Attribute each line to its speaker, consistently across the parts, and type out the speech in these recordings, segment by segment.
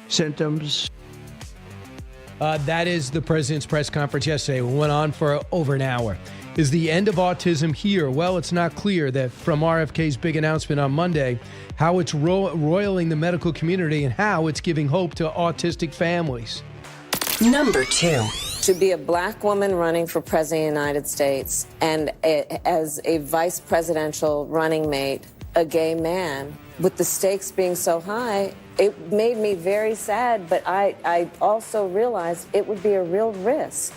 Speaker 1: symptoms.
Speaker 2: That is the president's press conference yesterday. It went on for over an hour. Is the end of autism here? Well, it's not clear that from RFK's big announcement on Monday, how it's roiling the medical community and how it's giving hope to autistic families.
Speaker 3: Number 2.
Speaker 4: To be a black woman running for president of the United States and as a vice presidential running mate, a gay man, with the stakes being so high, it made me very sad, but I also realized it would be a real risk.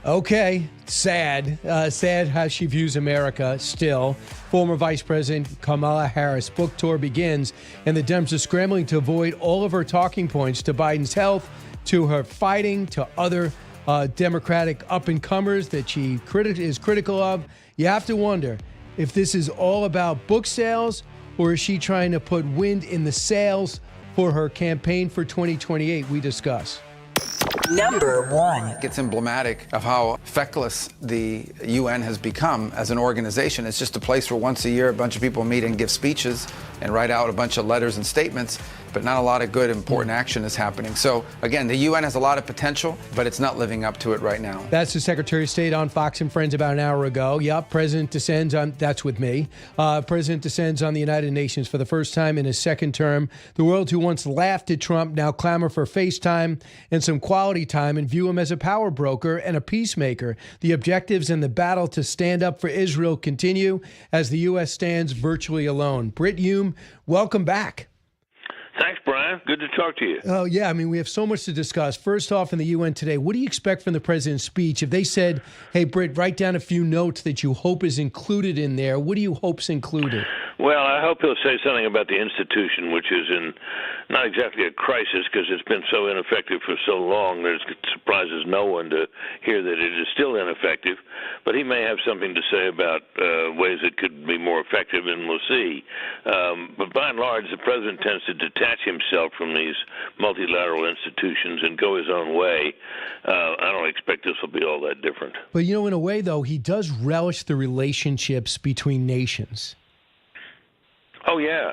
Speaker 2: Okay, sad. Sad how she views America still. Former Vice President Kamala Harris' book tour begins, and the Dems are scrambling to avoid all of her talking points, to Biden's health, to her fighting, to other Democratic up-and-comers that she is critical of. You have to wonder if this is all about book sales, or is she trying to put wind in the sails for her campaign for 2028? We discuss.
Speaker 3: Number 1.
Speaker 5: It's emblematic of how feckless the UN has become as an organization. It's just a place where once a year a bunch of people meet and give speeches and write out a bunch of letters and statements, but not a lot of good, important action is happening. So, again, the UN has a lot of potential, but it's not living up to it right now.
Speaker 2: That's the Secretary of State on Fox and Friends about an hour ago. Yep, President descends on, that's with me. President descends on the United Nations for the first time in his second term. The world who once laughed at Trump now clamor for face time and some quality time and view him as a power broker and a peacemaker. The objectives and the battle to stand up for Israel continue as the U.S. stands virtually alone. Brit, Hume, welcome back.
Speaker 6: Thanks, Brian. Good to talk to you.
Speaker 2: Oh, yeah. I mean, we have so much to discuss. First off, in the UN today, what do you expect from the president's speech? If they said, hey, Britt, write down a few notes that you hope is included in there, what do you hope's included?
Speaker 6: Well, I hope he'll say something about the institution, which is in not exactly a crisis because it's been so ineffective for so long that it surprises no one to hear that it is still ineffective. But he may have something to say about ways it could be more effective, and we'll see. But by and large, the president tends to detach himself from these multilateral institutions and go his own way. I don't expect this will be all that different.
Speaker 2: But, you know, in a way, though, he does relish the relationships between nations.
Speaker 6: Oh, yeah,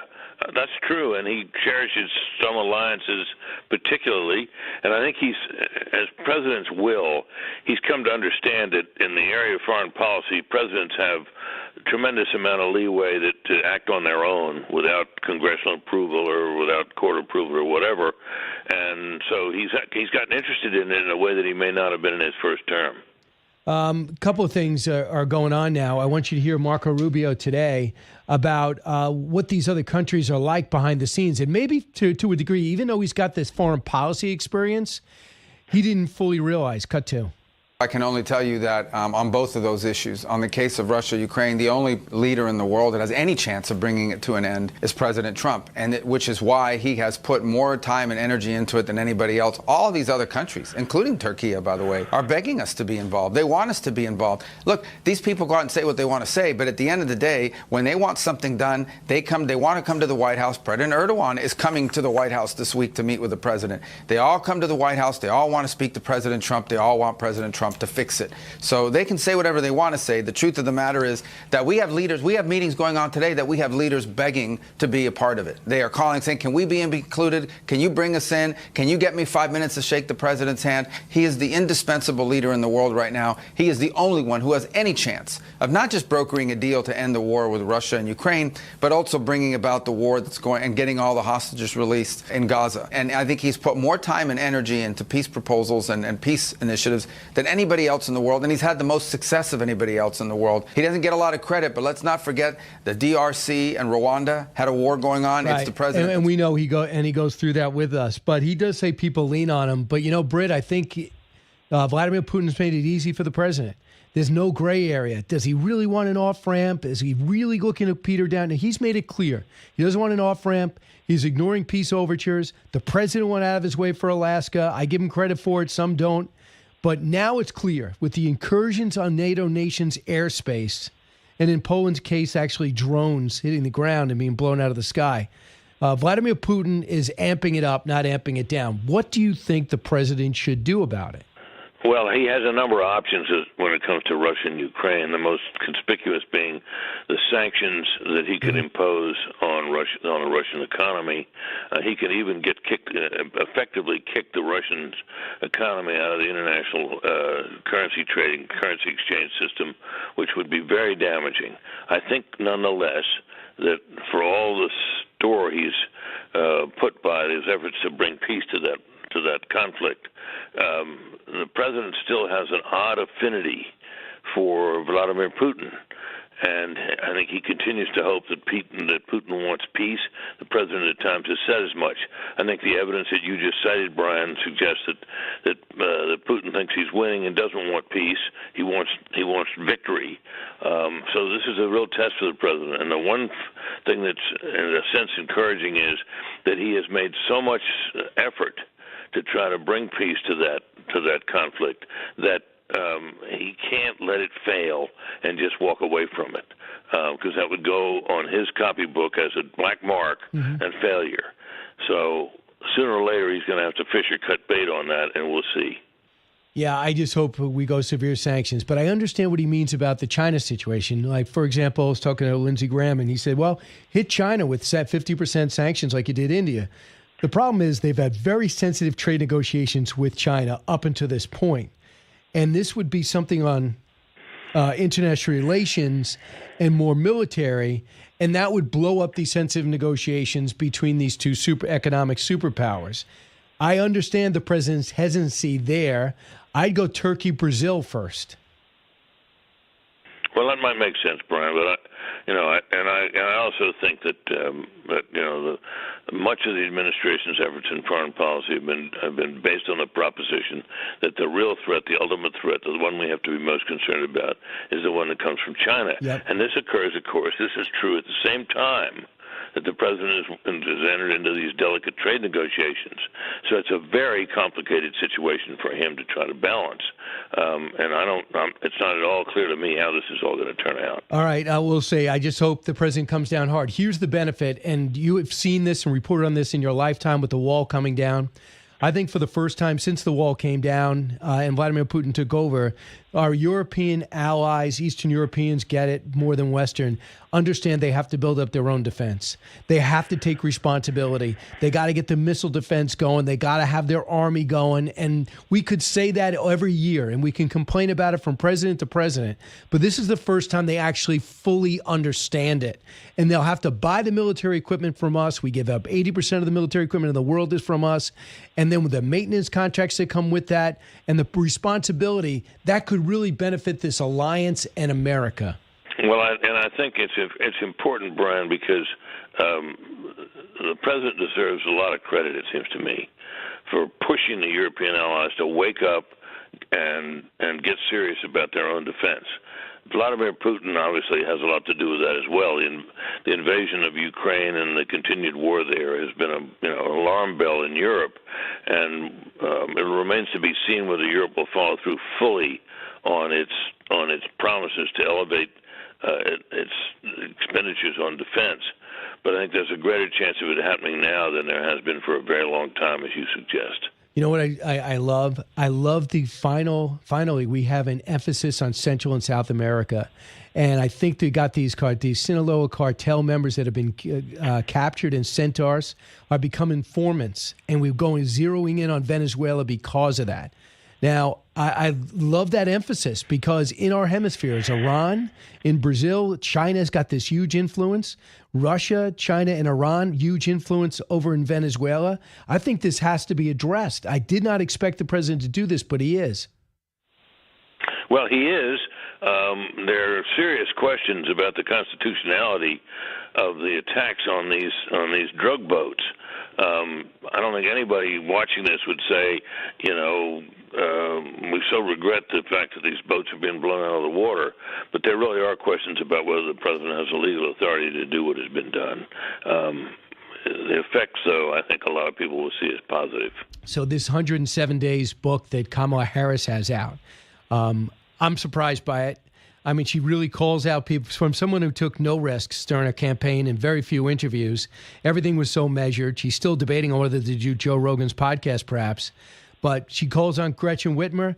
Speaker 6: that's true, and he cherishes some alliances particularly, and I think he's, as presidents will, he's come to understand that in the area of foreign policy, presidents have a tremendous amount of leeway to act on their own without congressional approval or without court approval or whatever, and so he's gotten interested in it in a way that he may not have been in his first term.
Speaker 2: A couple of things are going on now. I want you to hear Marco Rubio today about what these other countries are like behind the scenes. And maybe to a degree, even though he's got this foreign policy experience, he didn't fully realize. Cut to.
Speaker 5: I can only tell you that on both of those issues, on the case of Russia, Ukraine, the only leader in the world that has any chance of bringing it to an end is President Trump, which is why he has put more time and energy into it than anybody else. All of these other countries, including Turkey, by the way, are begging us to be involved. They want us to be involved. Look, these people go out and say what they want to say, but at the end of the day, when they want something done, they want to come to the White House. President Erdogan is coming to the White House this week to meet with the president. They all come to the White House. They all want to speak to President Trump. They all want President Trump to fix it. So they can say whatever they want to say. The truth of the matter is that we have leaders, we have meetings going on today that we have leaders begging to be a part of it. They are calling saying, can we be included? Can you bring us in? Can you get me 5 minutes to shake the president's hand? He is the indispensable leader in the world right now. He is the only one who has any chance of not just brokering a deal to end the war with Russia and Ukraine, but also bringing about the war that's going and getting all the hostages released in Gaza. And I think he's put more time and energy into peace proposals and peace initiatives than anybody else in the world, and he's had the most success of anybody else in the world. He doesn't get a lot of credit, but let's not forget the DRC and Rwanda had a war going on.
Speaker 2: Right.
Speaker 5: It's the president.
Speaker 2: And we know he goes through that with us. But he does say people lean on him. But, you know, Britt, I think Vladimir Putin's made it easy for the president. There's no gray area. Does he really want an off-ramp? Is he really looking to peter down? Now, he's made it clear. He doesn't want an off-ramp. He's ignoring peace overtures. The president went out of his way for Alaska. I give him credit for it. Some don't. But now it's clear with the incursions on NATO nations' airspace, and in Poland's case, actually drones hitting the ground and being blown out of the sky, Vladimir Putin is amping it up, not amping it down. What do you think the president should do about it?
Speaker 6: Well, he has a number of options when it comes to Russia and Ukraine, the most conspicuous being the sanctions that he could impose on the Russian economy. He could even get kicked effectively kick the Russian economy out of the international currency trading, currency exchange system, which would be very damaging. I think, nonetheless, that for all the store he's put by his efforts to bring peace to that conflict, the president still has an odd affinity for Vladimir Putin. And I think he continues to hope that Putin wants peace. The president at times has said as much. I think the evidence that you just cited, Brian, suggests that Putin thinks he's winning and doesn't want peace. He wants victory. So this is a real test for the president. And the one thing that's, in a sense, encouraging is that he has made so much effort to try to bring peace to that conflict that he can't let it fail and just walk away from it, because that would go on his copybook as a black mark and failure. So sooner or later he's going to have to fish or cut bait on that, and we'll see.
Speaker 2: Yeah, I just hope we go severe sanctions. But I understand what he means about the China situation. Like, for example, I was talking to Lindsey Graham, and he said, well, hit China with 50% sanctions like you did India. The problem is they've had very sensitive trade negotiations with China up until this point. And this would be something on international relations and more military, and that would blow up these sensitive negotiations between these two economic superpowers. I understand the president's hesitancy there. I'd go Turkey, Brazil first.
Speaker 6: Well, that might make sense, Brian, but I also think that much of the administration's efforts in foreign policy have been based on the proposition that the real threat, the ultimate threat, the one we have to be most concerned about, is the one that comes from China.
Speaker 2: Yep.
Speaker 6: And this occurs, of course, this is true at the same time that the president has entered into these delicate trade negotiations. So it's a very complicated situation for him to try to balance. And it's not at all clear to me how this is all going to turn out.
Speaker 2: All right, I will say, I just hope the president comes down hard. Here's the benefit, and you have seen this and reported on this in your lifetime with the wall coming down. I think for the first time since the wall came down and Vladimir Putin took over, our European allies, Eastern Europeans get it more than Western, understand they have to build up their own defense. They have to take responsibility. They got to get the missile defense going. They got to have their army going. And we could say that every year, and we can complain about it from president to president. But this is the first time they actually fully understand it. And they'll have to buy the military equipment from us. We give up 80% of the military equipment in the world is from us. And then with the maintenance contracts that come with that and the responsibility, that could really benefit this alliance and America.
Speaker 6: Well, I think it's important, Brian, because the president deserves a lot of credit, it seems to me, for pushing the European allies to wake up and get serious about their own defense. Vladimir Putin obviously has a lot to do with that as well. The invasion of Ukraine and the continued war there has been an alarm bell in Europe, and it remains to be seen whether Europe will follow through fully on its promises to elevate its expenditures on defense. But I think there's a greater chance of it happening now than there has been for a very long time, as you suggest.
Speaker 2: You know what I love? I love the finally we have an emphasis on Central and South America. And I think they got these Sinaloa cartel members that have been captured in Centaurs are becoming informants. And we're zeroing in on Venezuela because of that. Now, I love that emphasis because in our hemispheres, Iran, in Brazil, China's got this huge influence. Russia, China, and Iran, huge influence over in Venezuela. I think this has to be addressed. I did not expect the president to do this, but he is.
Speaker 6: Well, he is. There are serious questions about the constitutionality of the attacks on these drug boats. I don't think anybody watching this would say, we so regret the fact that these boats have been blown out of the water, but there really are questions about whether the president has the legal authority to do what has been done. The effects, though, I think a lot of people will see as positive.
Speaker 2: So this 107 Days book that Kamala Harris has out, I'm surprised by it. I mean, she really calls out people from someone who took no risks during a campaign and very few interviews. Everything was so measured. She's still debating on whether to do Joe Rogan's podcast, perhaps. But she calls on Gretchen Whitmer.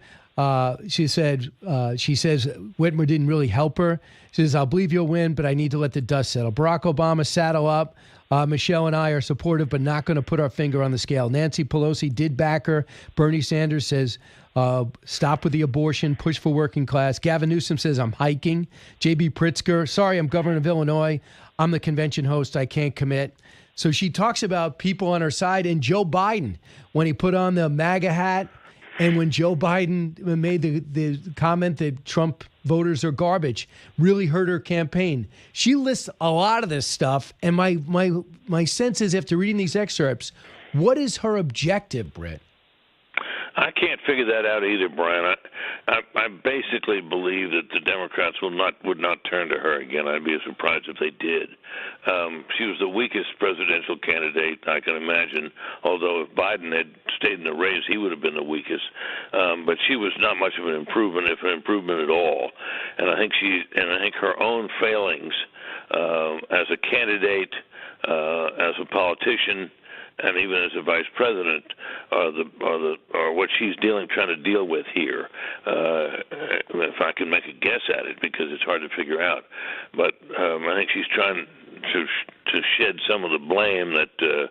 Speaker 2: She says Whitmer didn't really help her. She says, I'll believe you'll win, but I need to let the dust settle. Barack Obama, saddle up. Michelle and I are supportive, but not going to put our finger on the scale. Nancy Pelosi did back her. Bernie Sanders says, stop with the abortion, push for working class. Gavin Newsom says, I'm hiking. J.B. Pritzker, sorry, I'm governor of Illinois. I'm the convention host. I can't commit. So she talks about people on her side. And Joe Biden, when he put on the MAGA hat, and when Joe Biden made the comment that Trump voters are garbage, really hurt her campaign. She lists a lot of this stuff. And my sense is, after reading these excerpts, what is her objective, Brit?
Speaker 6: I can't figure that out either, Brian. I basically believe that the Democrats would not turn to her again. I'd be surprised if they did. She was the weakest presidential candidate I can imagine. Although if Biden had stayed in the race, he would have been the weakest. But she was not much of an improvement, if an improvement at all. And I think her own failings as a candidate, as a politician, and even as a vice president, are what she's trying to deal with here. If I can make a guess at it, because it's hard to figure out, but I think she's trying to shed some of the blame that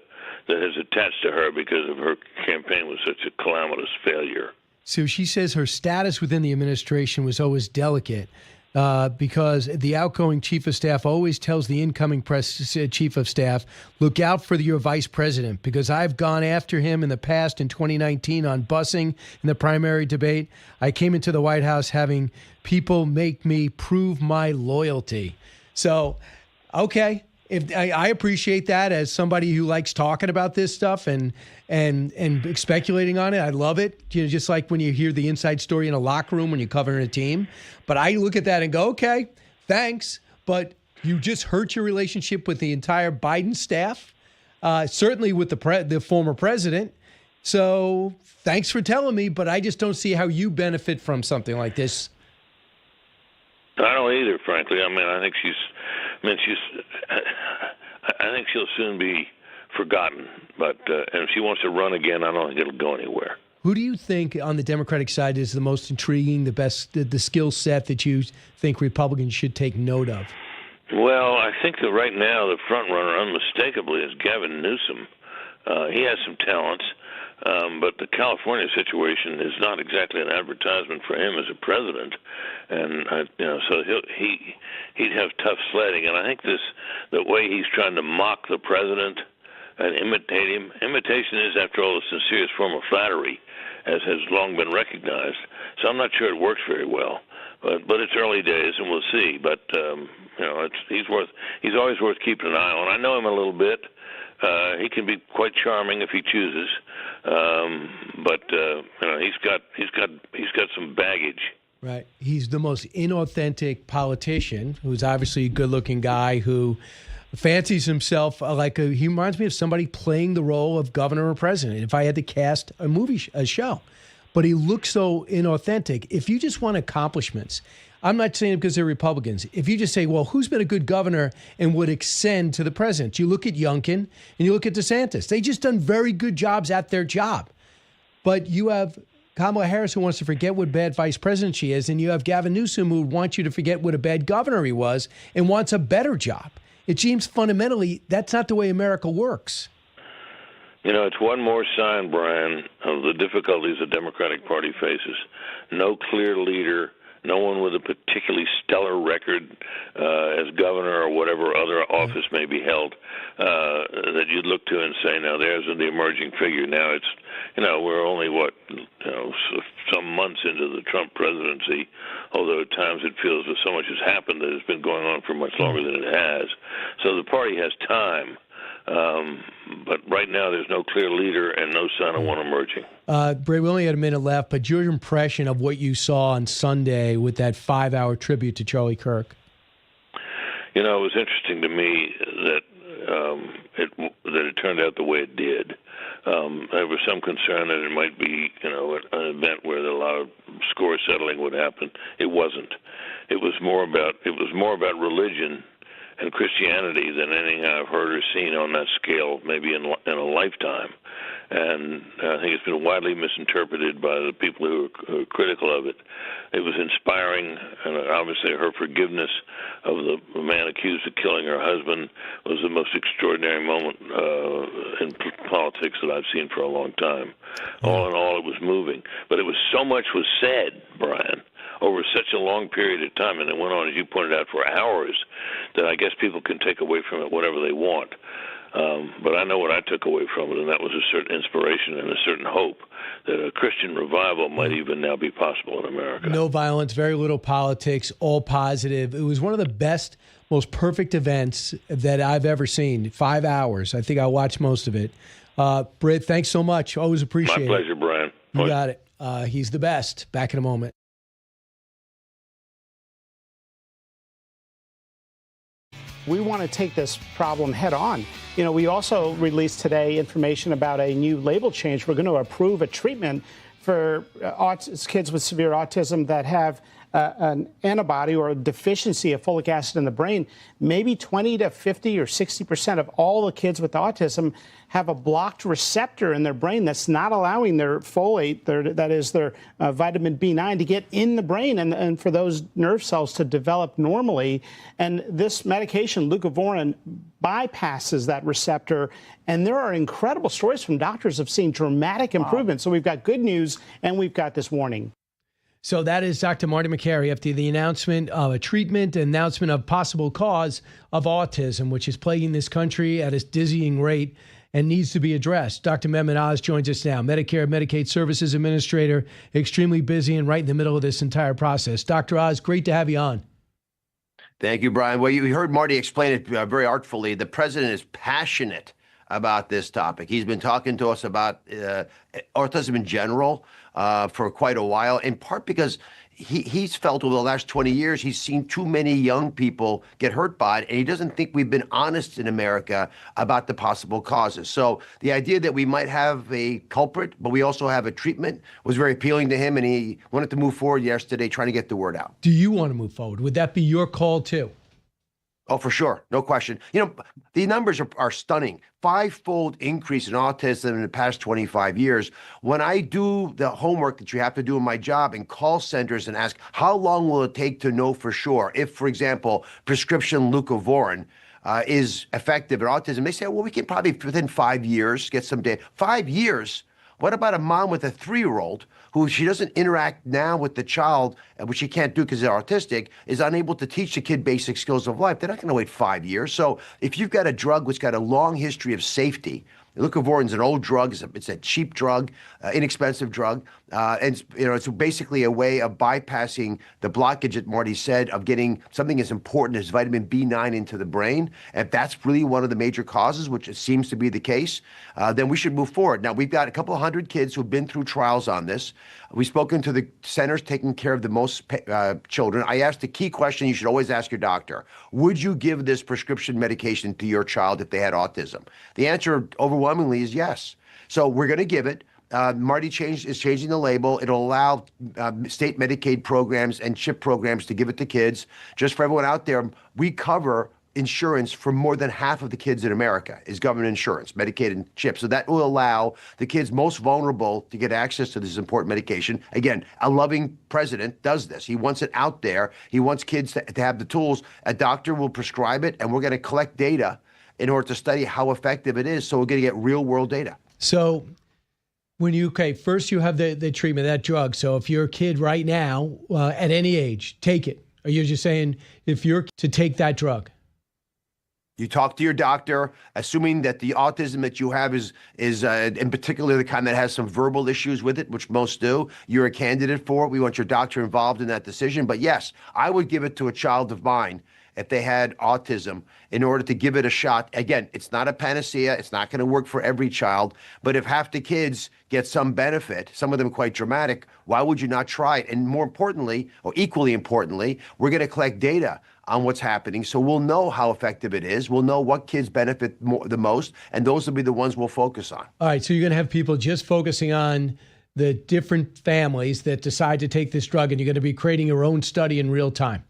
Speaker 6: has attached to her because of her campaign was such a calamitous failure.
Speaker 2: So she says her status within the administration was always delicate. Because the outgoing chief of staff always tells the incoming chief of staff, look out for your vice president, because I've gone after him in the past in 2019 on busing in the primary debate. I came into the White House having people make me prove my loyalty. So, okay. I appreciate that as somebody who likes talking about this stuff and speculating on it. I love it. You know, just like when you hear the inside story in a locker room when you're covering a team. But I look at that and go, okay, thanks. But you just hurt your relationship with the entire Biden staff, certainly with the former president. So thanks for telling me, but I just don't see how you benefit from something like this.
Speaker 6: I don't either, frankly. I think I think she'll soon be forgotten. But and if she wants to run again, I don't think it'll go anywhere.
Speaker 2: Who do you think on the Democratic side is the most intriguing, the best, the skill set that you think Republicans should take note of?
Speaker 6: Well, I think that right now the front runner unmistakably is Gavin Newsom. He has some talents, but the California situation is not exactly an advertisement for him as a president, and so he'd have tough sledding. And I think the way he's trying to mock the president and imitate him. Imitation is, after all, a sincerest form of flattery, as has long been recognized. So I'm not sure it works very well. But it's early days, and we'll see. But he's always worth keeping an eye on. I know him a little bit. He can be quite charming if he chooses, but he's got some baggage.
Speaker 2: Right. He's the most inauthentic politician, who's obviously a good-looking guy who fancies himself he reminds me of somebody playing the role of governor or president. If I had to cast a show, but he looks so inauthentic. If you just want accomplishments, I'm not saying it because they're Republicans. If you just say, well, who's been a good governor and would extend to the president? You look at Youngkin and you look at DeSantis. They just done very good jobs at their job. But you have Kamala Harris, who wants to forget what bad vice president she is, and you have Gavin Newsom, who wants you to forget what a bad governor he was and wants a better job. It seems fundamentally that's not the way America works.
Speaker 6: It's one more sign, Brian, of the difficulties the Democratic Party faces. No clear leader, no one with a particularly stellar record as governor or whatever other office may be held that you'd look to and say, now there's the emerging figure. Now it's, we're only, some months into the Trump presidency, although at times it feels that so much has happened that it's been going on for much longer than it has. So the party has time. But right now there's no clear leader and no sign of one emerging.
Speaker 2: Bray, we only had a minute left, but your impression of what you saw on Sunday with that 5-hour tribute to Charlie Kirk?
Speaker 6: It was interesting to me that it turned out the way it did. There was some concern that it might be, an event where a lot of score settling would happen. It wasn't. It was more about religion and Christianity than anything I've heard or seen on that scale, maybe in a lifetime. and I think it's been widely misinterpreted by the people who are critical of it. It was inspiring, and obviously her forgiveness of the man accused of killing her husband was the most extraordinary moment in politics that I've seen for a long time. All in all, it was moving. But it was so much was said, Brian, over such a long period of time, and it went on, as you pointed out, for hours, that I guess people can take away from it whatever they want. But I know what I took away from it, and that was a certain inspiration and a certain hope that a Christian revival might even now be possible in America.
Speaker 2: No violence, very little politics, all positive. It was one of the best, most perfect events that I've ever seen. 5 hours. I think I watched most of it. Brit, thanks so much. Always appreciate it.
Speaker 6: My pleasure, Brian.
Speaker 2: You got it. He's the best. Back in a moment.
Speaker 1: We want to take this problem head on. You know, we also released today information about a new label change. We're going to approve a treatment for kids with severe autism that have an antibody or a deficiency of folic acid in the brain. Maybe 20 to 50 or 60% of all the kids with autism have a blocked receptor in their brain that's not allowing their folate, that is their vitamin B9, to get in the brain and for those nerve cells to develop normally. And this medication, leucovorin, bypasses that receptor. And there are incredible stories from doctors of seeing dramatic improvements. So we've got good news and we've got this warning.
Speaker 2: So that is Dr. Marty Makary after the announcement of a treatment, announcement of possible cause of autism, which is plaguing this country at a dizzying rate and needs to be addressed. Dr. Mehmet Oz joins us now, Medicare Medicaid Services Administrator, extremely busy and right in the middle of this entire process. Dr. Oz, great to have you on.
Speaker 7: Thank you, Brian. Well, you heard Marty explain it very artfully. The president is passionate about this topic. He's been talking to us about autism in general for quite a while, in part because he's felt over the last 20 years, he's seen too many young people get hurt by it, and he doesn't think we've been honest in America about the possible causes. So the idea that we might have a culprit, but we also have a treatment, was very appealing to him, and he wanted to move forward yesterday trying to get the word out.
Speaker 2: Do you want to move forward? Would that be your call too?
Speaker 7: Oh, for sure. No question. You know, the numbers are stunning. 5-fold increase in autism in the past 25 years. When I do the homework that you have to do in my job and call centers and ask, how long will it take to know for sure if, for example, prescription leucovorin is effective in autism? They say, well, we can probably within 5 years get some data. 5 years? What about a mom with a 3-year-old who she doesn't interact now with the child, which she can't do because they're autistic, is unable to teach the kid basic skills of life? They're not going to wait 5 years. So if you've got a drug which got a long history of safety, leucovorin is an old drug. It's a cheap drug, inexpensive drug, and it's basically a way of bypassing the blockage that Marty said of getting something as important as vitamin B9 into the brain. If that's really one of the major causes, which it seems to be the case, then we should move forward. Now, we've got a couple of hundred kids who've been through trials on this. We've spoken to the centers taking care of the most children. I asked the key question you should always ask your doctor: would you give this prescription medication to your child if they had autism? The answer overwhelmingly is yes. So we're going to give it. Marty is changing the label. It'll allow state Medicaid programs and CHIP programs to give it to kids. Just for everyone out there, we cover insurance for more than half of the kids in America is government insurance, Medicaid and CHIP. So that will allow the kids most vulnerable to get access to this important medication. Again, a loving president does this. He wants it out there. He wants kids to have the tools. A doctor will prescribe it, and we're going to collect data in order to study how effective it is. So we're going to get real world data.
Speaker 2: So when first you have the treatment, that drug. So if you're a kid right now, at any age, take it. Or you're just saying if you're to take that drug?
Speaker 7: You talk to your doctor, assuming that the autism that you have is in particular the kind that has some verbal issues with it, which most do. You're a candidate for it. We want your doctor involved in that decision. But yes, I would give it to a child of mine if they had autism in order to give it a shot. Again, it's not a panacea. It's not going to work for every child. But if half the kids get some benefit, some of them quite dramatic, why would you not try it? And more importantly, or equally importantly, we're going to collect data on what's happening. So we'll know how effective it is. We'll know what kids benefit the most, and those will be the ones we'll focus on.
Speaker 2: All right, so you're going to have people just focusing on the different families that decide to take this drug, and you're going to be creating your own study in real time,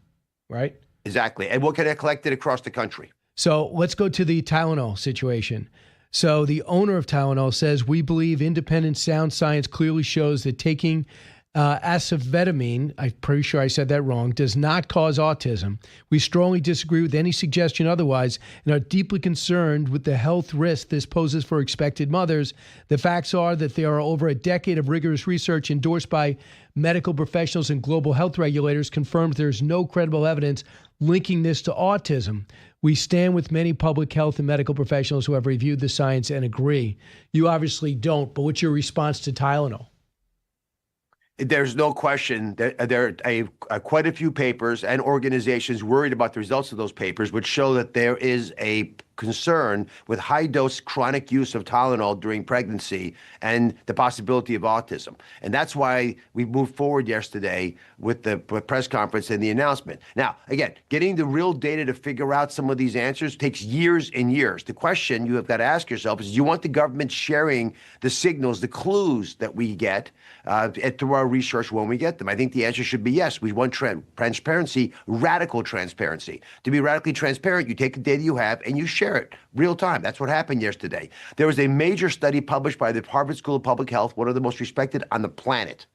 Speaker 2: right?
Speaker 7: Exactly, and we're going to collect it across the country.
Speaker 2: So let's go to the Tylenol situation. So the owner of Tylenol says, we believe independent sound science clearly shows that taking acetaminophen, I'm pretty sure I said that wrong, does not cause autism. We strongly disagree with any suggestion otherwise and are deeply concerned with the health risk this poses for expected mothers. The facts are that there are over a decade of rigorous research endorsed by medical professionals and global health regulators confirms there's no credible evidence linking this to autism. We stand with many public health and medical professionals who have reviewed the science and agree. You obviously don't, but what's your response to Tylenol?
Speaker 7: There's no question that there are quite a few papers and organizations worried about the results of those papers, which show that there is a concern with high-dose chronic use of Tylenol during pregnancy and the possibility of autism. And that's why we moved forward yesterday with the press conference and the announcement. Now, again, getting the real data to figure out some of these answers takes years and years. The question you have got to ask yourself is, do you want the government sharing the signals, the clues that we get through our research when we get them? I think the answer should be yes. We want transparency, radical transparency. To be radically transparent, you take the data you have and you share it real time. That's what happened yesterday. There was a major study published by the Harvard School of Public Health, one of the most respected on the planet,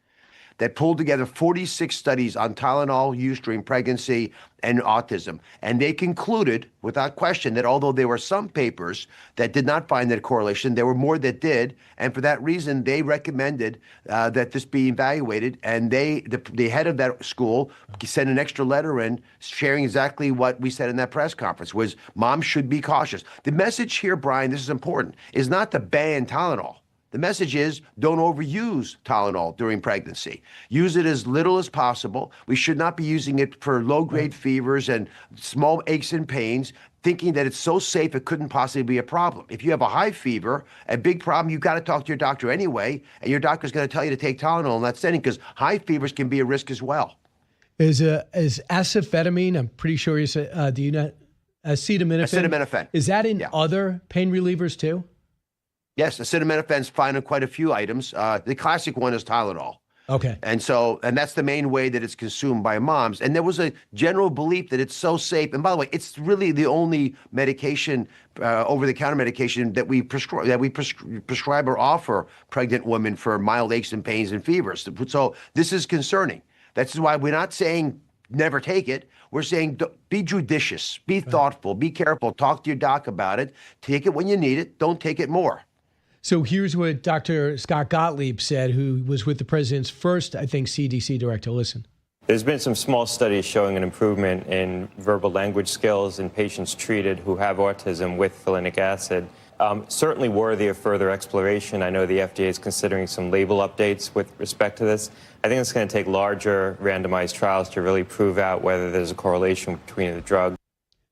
Speaker 7: that pulled together 46 studies on Tylenol use during pregnancy and autism. And they concluded, without question, that although there were some papers that did not find that correlation, there were more that did. And for that reason, they recommended that this be evaluated. And the head of that school sent an extra letter in sharing exactly what we said in that press conference, was moms should be cautious. The message here, Brian, this is important, is not to ban Tylenol. The message is, don't overuse Tylenol during pregnancy. Use it as little as possible. We should not be using it for low-grade fevers and small aches and pains, thinking that it's so safe it couldn't possibly be a problem. If you have a high fever, a big problem, you've got to talk to your doctor anyway, and your doctor's going to tell you to take Tylenol in that setting, because high fevers can be a risk as well.
Speaker 2: Is acetaminophen, I'm pretty sure you said, do you not, acetaminophen?
Speaker 7: Acetaminophen.
Speaker 2: Is that in other pain relievers too?
Speaker 7: Yes, acetaminophen is found in quite a few items. The classic one is Tylenol.
Speaker 2: Okay.
Speaker 7: And that's the main way that it's consumed by moms. And there was a general belief that it's so safe. And by the way, it's really the only medication, over-the-counter medication that we prescribe or offer pregnant women for mild aches and pains and fevers. So this is concerning. That's why we're not saying never take it. We're saying be judicious, be thoughtful, be careful, talk to your doc about it. Take it when you need it. Don't take it more.
Speaker 2: So here's what Dr. Scott Gottlieb said, who was with the president's first, I think, CDC director. Listen.
Speaker 8: There's been some small studies showing an improvement in verbal language skills in patients treated who have autism with folinic acid. Certainly worthy of further exploration. I know the FDA is considering some label updates with respect to this. I think it's going to take larger randomized trials to really prove out whether there's a correlation between the drug.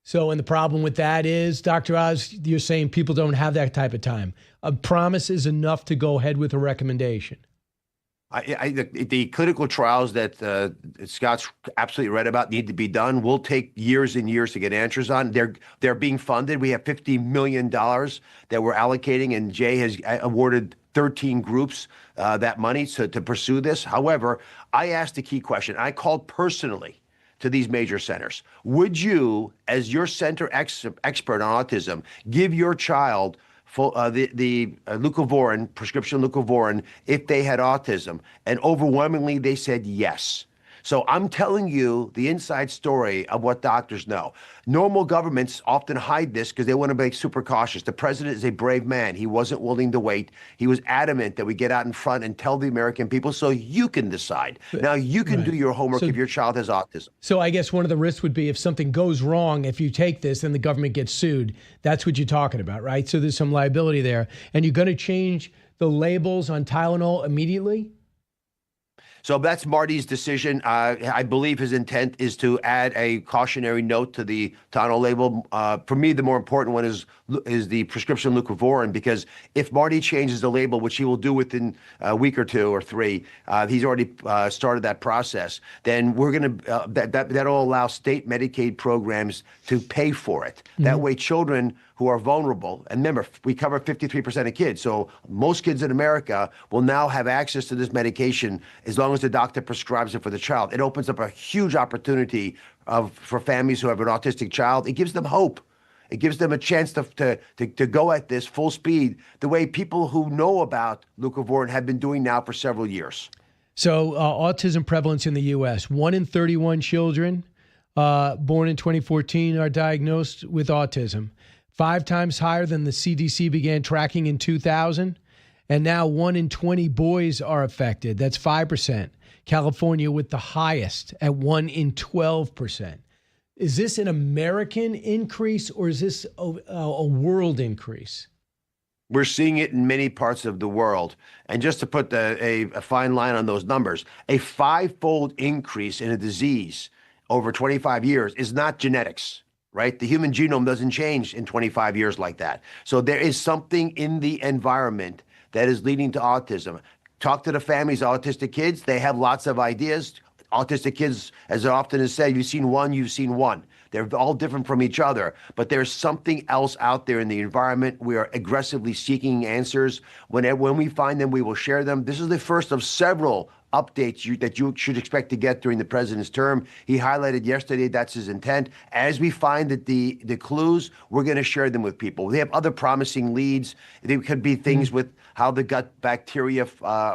Speaker 2: So, and the problem with that is, Dr. Oz, you're saying people don't have that type of time. A promise is enough to go ahead with a recommendation.
Speaker 7: The clinical trials that Scott's absolutely right about need to be done. Will take years and years to get answers on. They're being funded. We have $50 million that we're allocating, and Jay has awarded 13 groups that money to pursue this. However, I asked a key question. I called personally to these major centers. Would you, as your center expert on autism, give your child the leucovorin, prescription leucovorin, if they had autism? And overwhelmingly, they said yes. So I'm telling you the inside story of what doctors know. Normal governments often hide this because they want to be super cautious. The president is a brave man. He wasn't willing to wait. He was adamant that we get out in front and tell the American people so you can decide. Now you can do your homework if your child has autism.
Speaker 2: So I guess one of the risks would be if something goes wrong, if you take this and the government gets sued. That's what you're talking about, right? So there's some liability there. And you're going to change the labels on Tylenol immediately?
Speaker 7: So that's Marty's decision. I believe his intent is to add a cautionary note to the Tylenol label. For me, the more important one is the prescription leucovorin, because if Marty changes the label, which he will do within a week or two or three, he's already started that process, then we're going to that'll allow state Medicaid programs to pay for it. Mm-hmm. That way, children who are vulnerable, and remember, we cover 53% of kids, so most kids in America will now have access to this medication as long as the doctor prescribes it for the child. It opens up a huge opportunity for families who have an autistic child. It gives them hope. It gives them a chance to go at this full speed the way people who know about leucovorin have been doing now for several years.
Speaker 2: So autism prevalence in the U.S., 1 in 31 children born in 2014 are diagnosed with autism, 5 times higher than the CDC began tracking in 2000. And now 1 in 20 boys are affected. That's 5%. California with the highest at 1 in 12%. Is this an American increase or is this a world increase?
Speaker 7: We're seeing it in many parts of the world. And just to put a fine line on those numbers, a 5-fold increase in a disease over 25 years is not genetics, right? The human genome doesn't change in 25 years like that. So there is something in the environment that is leading to autism. Talk to the families of autistic kids. They have lots of ideas. Autistic kids, as often is said, you've seen one. They're all different from each other, but there's something else out there in the environment. We are aggressively seeking answers. When we find them, we will share them. This is the first of several updates that you should expect to get during the president's term. He highlighted yesterday that's his intent. As we find that the clues, we're going to share them with people. They have other promising leads. They could be things with how the gut bacteria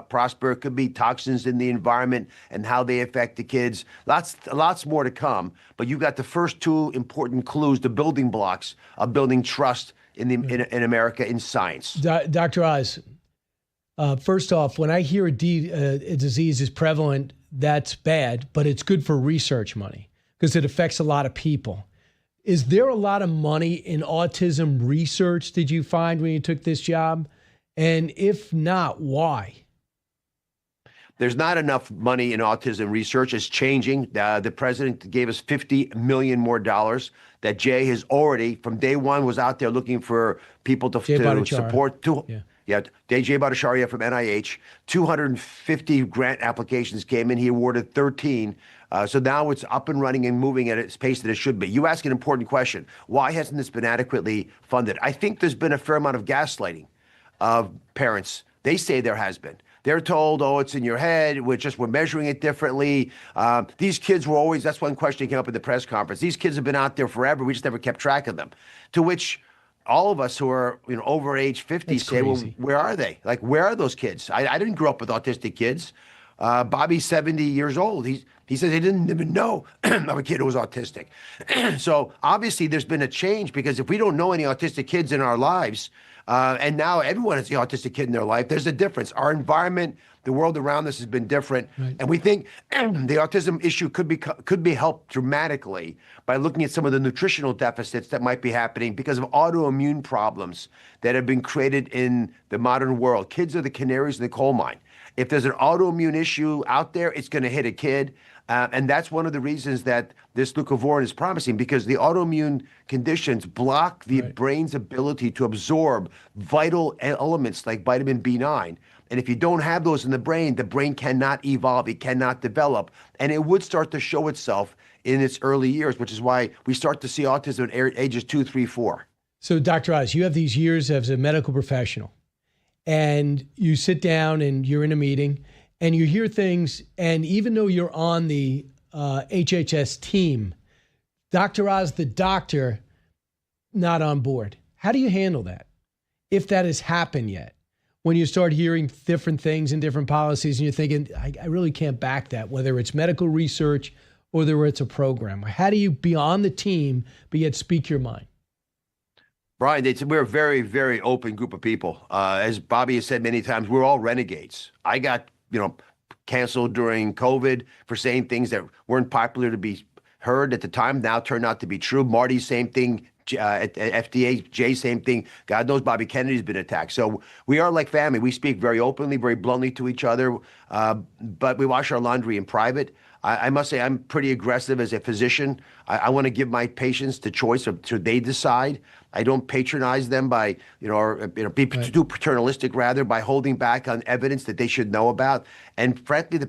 Speaker 7: prosper. It could be toxins in the environment and how they affect the kids. Lots more to come. But you got the first 2 important clues, the building blocks of building trust in America in science.
Speaker 2: Dr. Oz, first off, when I hear a disease is prevalent, that's bad, but it's good for research money because it affects a lot of people. Is there a lot of money in autism research, did you find when you took this job? And if not, why?
Speaker 7: There's not enough money in autism research. It's changing. The president gave us $50 million more that Jay has already, from day one, was out there looking for people to support. Jay Bhattacharya from NIH. 250 grant applications came in. He awarded 13. So now it's up and running and moving at its pace that it should be. You ask an important question. Why hasn't this been adequately funded? I think there's been a fair amount of gaslighting of parents. They say there has been. They're told, oh, it's in your head. We're measuring it differently. These kids were always, that's one question that came up at the press conference. These kids have been out there forever. We just never kept track of them. To which all of us who are over age 50 say, well, where are they? Like, where are those kids? I didn't grow up with autistic kids. Bobby's 70 years old. He says he didn't even know of a kid who was autistic. So obviously there's been a change because if we don't know any autistic kids in our lives, and now everyone has the autistic kid in their life, there's a difference. Our environment, the world around us has been different. Right. And we think the autism issue could be helped dramatically by looking at some of the nutritional deficits that might be happening because of autoimmune problems that have been created in the modern world. Kids are the canaries in the coal mine. If there's an autoimmune issue out there, it's going to hit a kid. And that's one of the reasons that this leucovorin is promising, because the autoimmune conditions block the brain's ability to absorb vital elements like vitamin B9. And if you don't have those in the brain cannot evolve, it cannot develop. And it would start to show itself in its early years, which is why we start to see autism at ages 2, 3, 4.
Speaker 2: So, Dr. Oz, you have these years as a medical professional, and you sit down and you're in a meeting, and you hear things, and even though you're on the HHS team, Dr. Oz, the doctor, not on board. How do you handle that, if that has happened yet? When you start hearing different things and different policies, and you're thinking, I really can't back that, whether it's medical research or whether it's a program. How do you be on the team, but yet speak your mind?
Speaker 7: Brian, we're a very, very open group of people. As Bobby has said many times, we're all renegades. I got canceled during COVID for saying things that weren't popular to be heard at the time, now turned out to be true. Marty, same thing. At FDA, Jay, same thing. God knows Bobby Kennedy's been attacked. So we are like family. We speak very openly, very bluntly to each other, but we wash our laundry in private. I must say I'm pretty aggressive as a physician. I want to give my patients the choice of so they decide. I don't patronize them by, be too paternalistic, rather, by holding back on evidence that they should know about. And frankly, the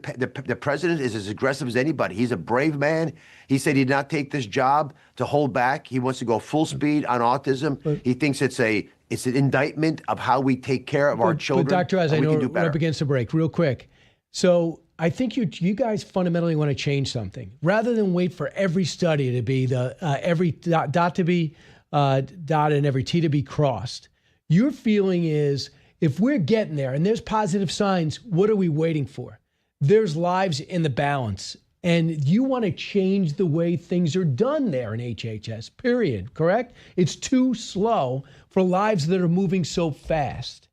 Speaker 7: president is as aggressive as anybody. He's a brave man. He said he did not take this job to hold back. He wants to go full speed on autism. He thinks it's an indictment of how we take care of our children.
Speaker 2: But Dr. Oz, I know we're up against the break. Real quick. So I think you guys fundamentally want to change something. Rather than wait for every study to be every dot to be dotted and every T to be crossed. Your feeling is, if we're getting there and there's positive signs, what are we waiting for? There's lives in the balance. And you want to change the way things are done there in HHS, period, correct? It's too slow for lives that are moving so fast.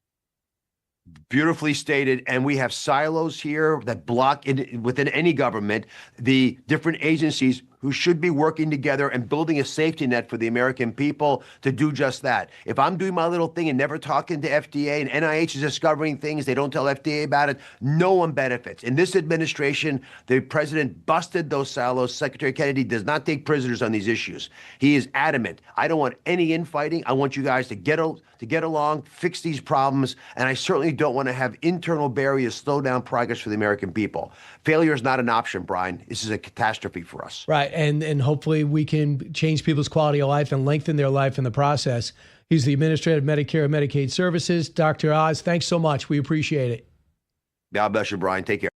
Speaker 7: Beautifully stated. And we have silos here that block within any government the different agencies who should be working together and building a safety net for the American people to do just that. If I'm doing my little thing and never talking to FDA and NIH is discovering things, they don't tell FDA about it, no one benefits. In this administration, the president busted those silos. Secretary Kennedy does not take prisoners on these issues. He is adamant. I don't want any infighting. I want you guys to get along, fix these problems, and I certainly don't want to have internal barriers slow down progress for the American people. Failure is not an option, Brian. This is a catastrophe for us.
Speaker 2: Right, and hopefully we can change people's quality of life and lengthen their life in the process. He's the administrator of Medicare and Medicaid Services. Dr. Oz, thanks so much. We appreciate it.
Speaker 7: God bless you, Brian. Take care.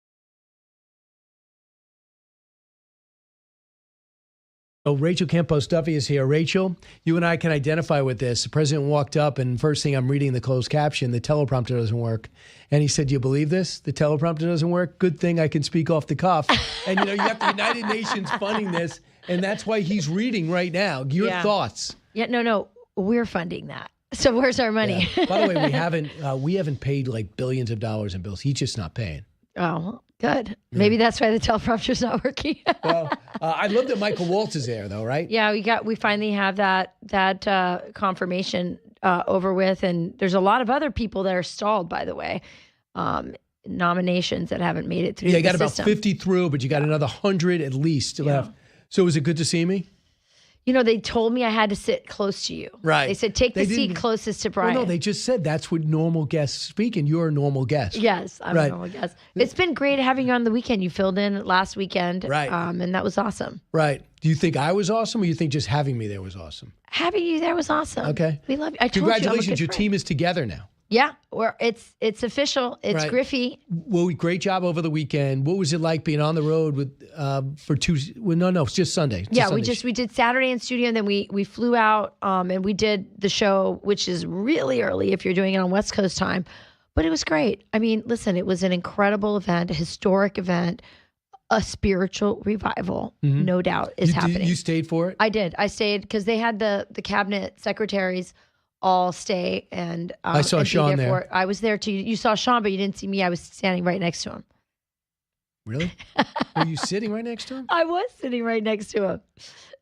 Speaker 2: Oh, Rachel Campos-Duffy is here. Rachel, you and I can identify with this. The president walked up, and first thing I'm reading the closed caption, the teleprompter doesn't work. And he said, "Do you believe this? The teleprompter doesn't work? Good thing I can speak off the cuff." And, you have the United Nations funding this, and that's why he's reading right now. Your thoughts?
Speaker 9: Yeah, no, we're funding that. So where's our money?
Speaker 2: Yeah. By the way, we haven't paid like billions of dollars in bills. He's just not paying.
Speaker 9: Oh, good. Maybe that's why the teleprompter's not working.
Speaker 2: Well, I love that Michael Waltz is there, though, right?
Speaker 9: Yeah, we finally have that confirmation over with, and there's a lot of other people that are stalled, by the way, nominations that haven't made it through.
Speaker 2: Yeah, you got
Speaker 9: system.
Speaker 2: about 50 through, but you got another 100 at least left. So was it good to see me?
Speaker 9: They told me I had to sit close to you.
Speaker 2: Right.
Speaker 9: They said, take the seat closest to Brian.
Speaker 2: Well, no, they just said that's what normal guests speak, and you're a normal guest.
Speaker 9: Yes, I'm a normal guest. It's been great having you on the weekend. You filled in last weekend.
Speaker 2: Right.
Speaker 9: And that was awesome.
Speaker 2: Right. Do you think I was awesome, or you think just having me there was awesome?
Speaker 9: Having you there was awesome.
Speaker 2: Okay.
Speaker 9: We love you. I told
Speaker 2: Congratulations,
Speaker 9: you, I'm a good
Speaker 2: your
Speaker 9: friend.
Speaker 2: team is together now.
Speaker 9: Yeah, it's official. It's Griffey.
Speaker 2: Well, great job over the weekend. What was it like being on the road with for two? Well, no, it's just Sunday.
Speaker 9: We did Saturday in studio, and then we flew out and we did the show, which is really early if you're doing it on West Coast time, but it was great. I mean, listen, it was an incredible event, a historic event, a spiritual revival, no doubt is happening.
Speaker 2: You stayed for it?
Speaker 9: I did. I stayed because they had the cabinet secretaries all stay, and
Speaker 2: I saw Sean there.
Speaker 9: I was there too. You saw Sean, but you didn't see me. I was standing right next to him.
Speaker 2: Really? Were you sitting right next to him?
Speaker 9: I was sitting right next to him.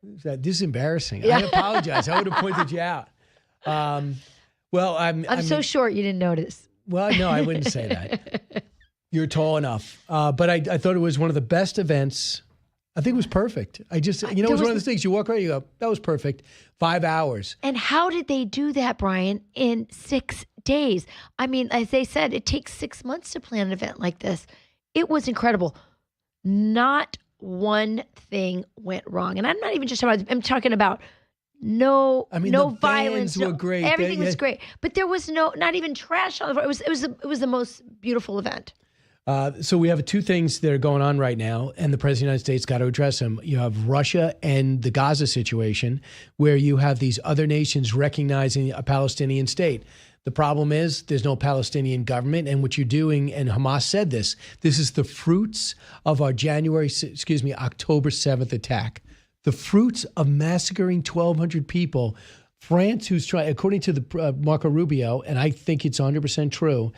Speaker 2: This is embarrassing. Yeah. I apologize. I would have pointed you out. Well, I'm
Speaker 9: so short you didn't notice.
Speaker 2: Well, no, I wouldn't say that. You're tall enough. But I thought it was one of the best events. I think it was perfect. It was one of those things you walk right, you go, that was perfect. 5 hours.
Speaker 9: And how did they do that, Brian, in 6 days? I mean, as they said, it takes 6 months to plan an event like this. It was incredible. Not one thing went wrong. And I'm not even just talking about, I'm talking about no violence.
Speaker 2: Were great.
Speaker 9: Everything was great. But there was not even trash on the floor. It was the most beautiful event.
Speaker 2: So we have two things that are going on right now, and the President of the United States got to address them. You have Russia and the Gaza situation, where you have these other nations recognizing a Palestinian state. The problem is there's no Palestinian government, and what you're doing, and Hamas said this is the fruits of our October 7th attack. The fruits of massacring 1,200 people. France, who's trying, according to the Marco Rubio, and I think it's 100% true,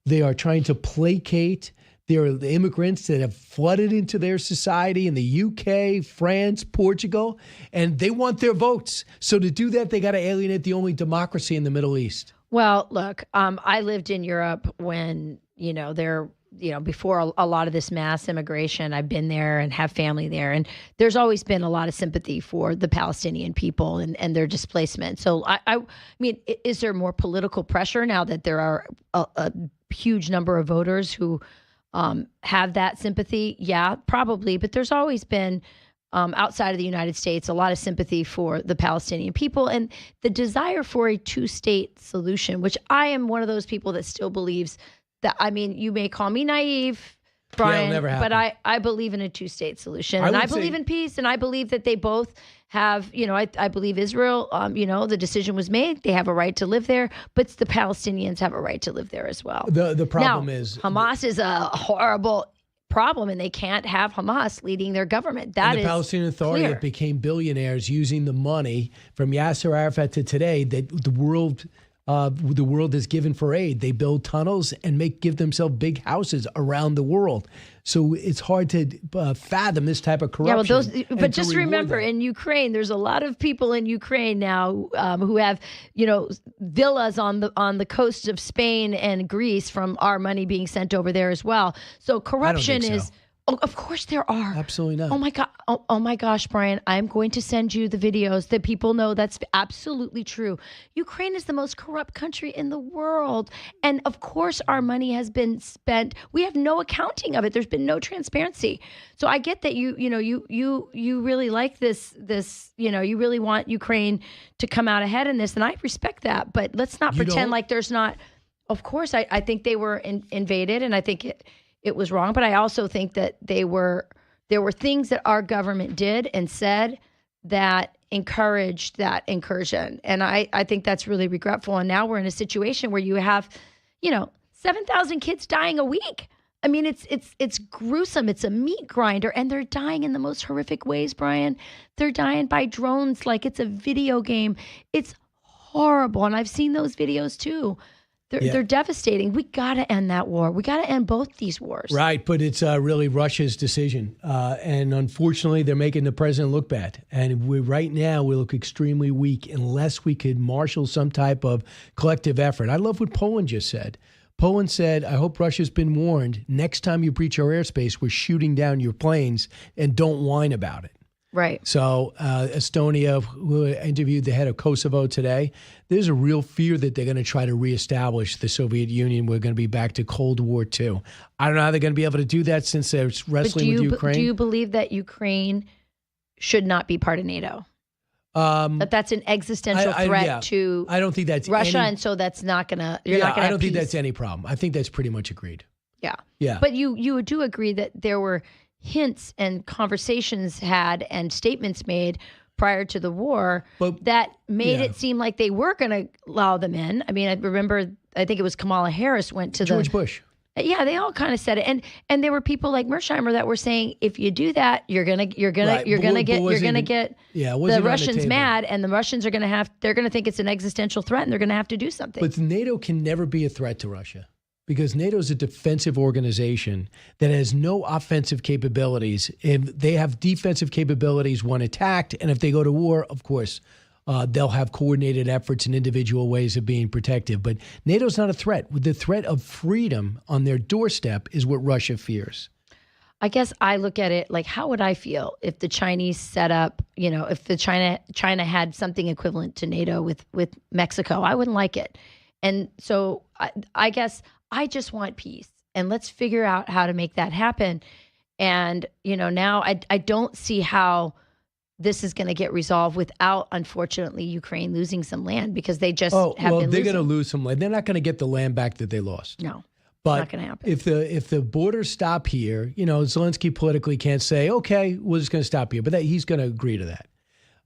Speaker 2: they are trying to placate the immigrants that have flooded into their society in the UK, France, Portugal, and they want their votes. So to do that, they got to alienate the only democracy in the Middle East.
Speaker 9: Well, look, I lived in Europe when, before a lot of this mass immigration. I've been there and have family there. And there's always been a lot of sympathy for the Palestinian people and their displacement. So, I mean, is there more political pressure now that there are a huge number of voters who have that sympathy? Yeah, probably. But there's always been, outside of the United States, a lot of sympathy for the Palestinian people and the desire for a two-state solution, which I am one of those people that still believes that. I mean, you may call me naive, Brian,
Speaker 2: never happen.
Speaker 9: but I believe in a two-state solution,
Speaker 2: I
Speaker 9: and
Speaker 2: would
Speaker 9: I believe
Speaker 2: say-
Speaker 9: in peace, and I believe that they both have, I believe Israel, the decision was made. They have a right to live there, but the Palestinians have a right to live there as well.
Speaker 2: The problem
Speaker 9: now,
Speaker 2: is
Speaker 9: Hamas is a horrible problem, and they can't have Hamas leading their government. That
Speaker 2: and
Speaker 9: is
Speaker 2: the Palestinian Authority
Speaker 9: clear.
Speaker 2: that became billionaires using the money from Yasser Arafat to today that the world has given for aid. They build tunnels and give themselves big houses around the world. So it's hard to fathom this type of corruption.
Speaker 9: Yeah, but just remember,
Speaker 2: that.
Speaker 9: in Ukraine, there's a lot of people in Ukraine now who have, villas on the coast of Spain and Greece from our money being sent over there as well. So corruption
Speaker 2: think
Speaker 9: is.
Speaker 2: so.
Speaker 9: Oh, of course there are.
Speaker 2: Absolutely not.
Speaker 9: Oh my God. Oh my gosh, Brian, I'm going to send you the videos that people know that's absolutely true. Ukraine is the most corrupt country in the world. And of course our money has been spent. We have no accounting of it. There's been no transparency. So I get that you really like this, you really want Ukraine to come out ahead in this, and I respect that. But let's not pretend like there's not. Of course, I think they were invaded, and I think it was wrong, but I also think that there were things that our government did and said that encouraged that incursion. And I think that's really regretful. And now we're in a situation where you have, 7,000 kids dying a week. I mean, it's gruesome. It's a meat grinder, and they're dying in the most horrific ways, Brian. They're dying by drones like it's a video game. It's horrible. And I've seen those videos too. They're devastating. We got to end that war. We got to end both these wars.
Speaker 2: Right, but it's really Russia's decision. And unfortunately, they're making the president look bad. And right now, we look extremely weak unless we could marshal some type of collective effort. I love what Poland just said. Poland said, I hope Russia's been warned. Next time you breach our airspace, we're shooting down your planes, and don't whine about it.
Speaker 9: Right.
Speaker 2: So Estonia, who interviewed the head of Kosovo today, there's a real fear that they're going to try to reestablish the Soviet Union. We're going to be back to Cold War II. I don't know how they're going to be able to do that since they're wrestling with Ukraine.
Speaker 9: Do you believe that Ukraine should not be part of NATO? That's an existential threat to
Speaker 2: I don't think that's
Speaker 9: Russia, and so that's not going to. You're not going to.
Speaker 2: I don't think that's any problem. I think that's pretty much agreed.
Speaker 9: Yeah.
Speaker 2: Yeah.
Speaker 9: But you do agree that there were hints and conversations had and statements made prior to the war that made it seem like they were going to allow them in. I mean, I remember, I think it was Kamala Harris went to
Speaker 2: George Bush.
Speaker 9: Yeah, they all kind of said it, and there were people like Mersheimer that were saying, if you do that, you're gonna get the Russians mad, and the Russians are they're gonna think it's an existential threat, and they're gonna have to do something.
Speaker 2: But NATO can never be a threat to Russia, because NATO is a defensive organization that has no offensive capabilities. If they have defensive capabilities when attacked, and if they go to war, of course, they'll have coordinated efforts and individual ways of being protective. But NATO's not a threat. The threat of freedom on their doorstep is what Russia fears.
Speaker 9: I guess I look at it like, how would I feel if the Chinese set up, if the China had something equivalent to NATO with Mexico? I wouldn't like it. And so I guess I just want peace, and let's figure out how to make that happen. And, now I don't see how this is going to get resolved without, unfortunately, Ukraine losing some land, because they just have been losing.
Speaker 2: They're going to lose some land. They're not going to get the land back that they lost.
Speaker 9: No,
Speaker 2: but
Speaker 9: not going to happen.
Speaker 2: If the borders stop here, Zelensky politically can't say, okay, we're just going to stop here, but he's going to agree to that.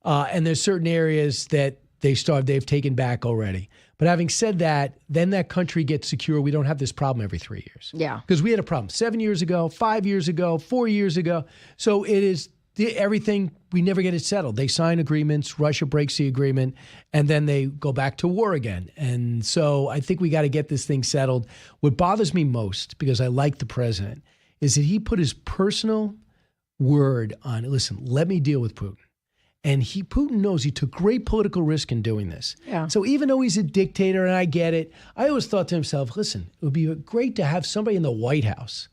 Speaker 2: And there's certain areas that they've taken back already. But having said that, then that country gets secure. We don't have this problem every 3 years.
Speaker 9: Yeah.
Speaker 2: Because we had a problem 7 years ago, 5 years ago, 4 years ago. So it is everything, we never get it settled. They sign agreements, Russia breaks the agreement, and then they go back to war again. And so I think we got to get this thing settled. What bothers me most, because I like the president, is that he put his personal word on, listen, let me deal with Putin. And Putin knows he took great political risk in doing this.
Speaker 9: Yeah.
Speaker 2: So even though he's a dictator, and I get it, I always thought to himself, listen, it would be great to have somebody in the White House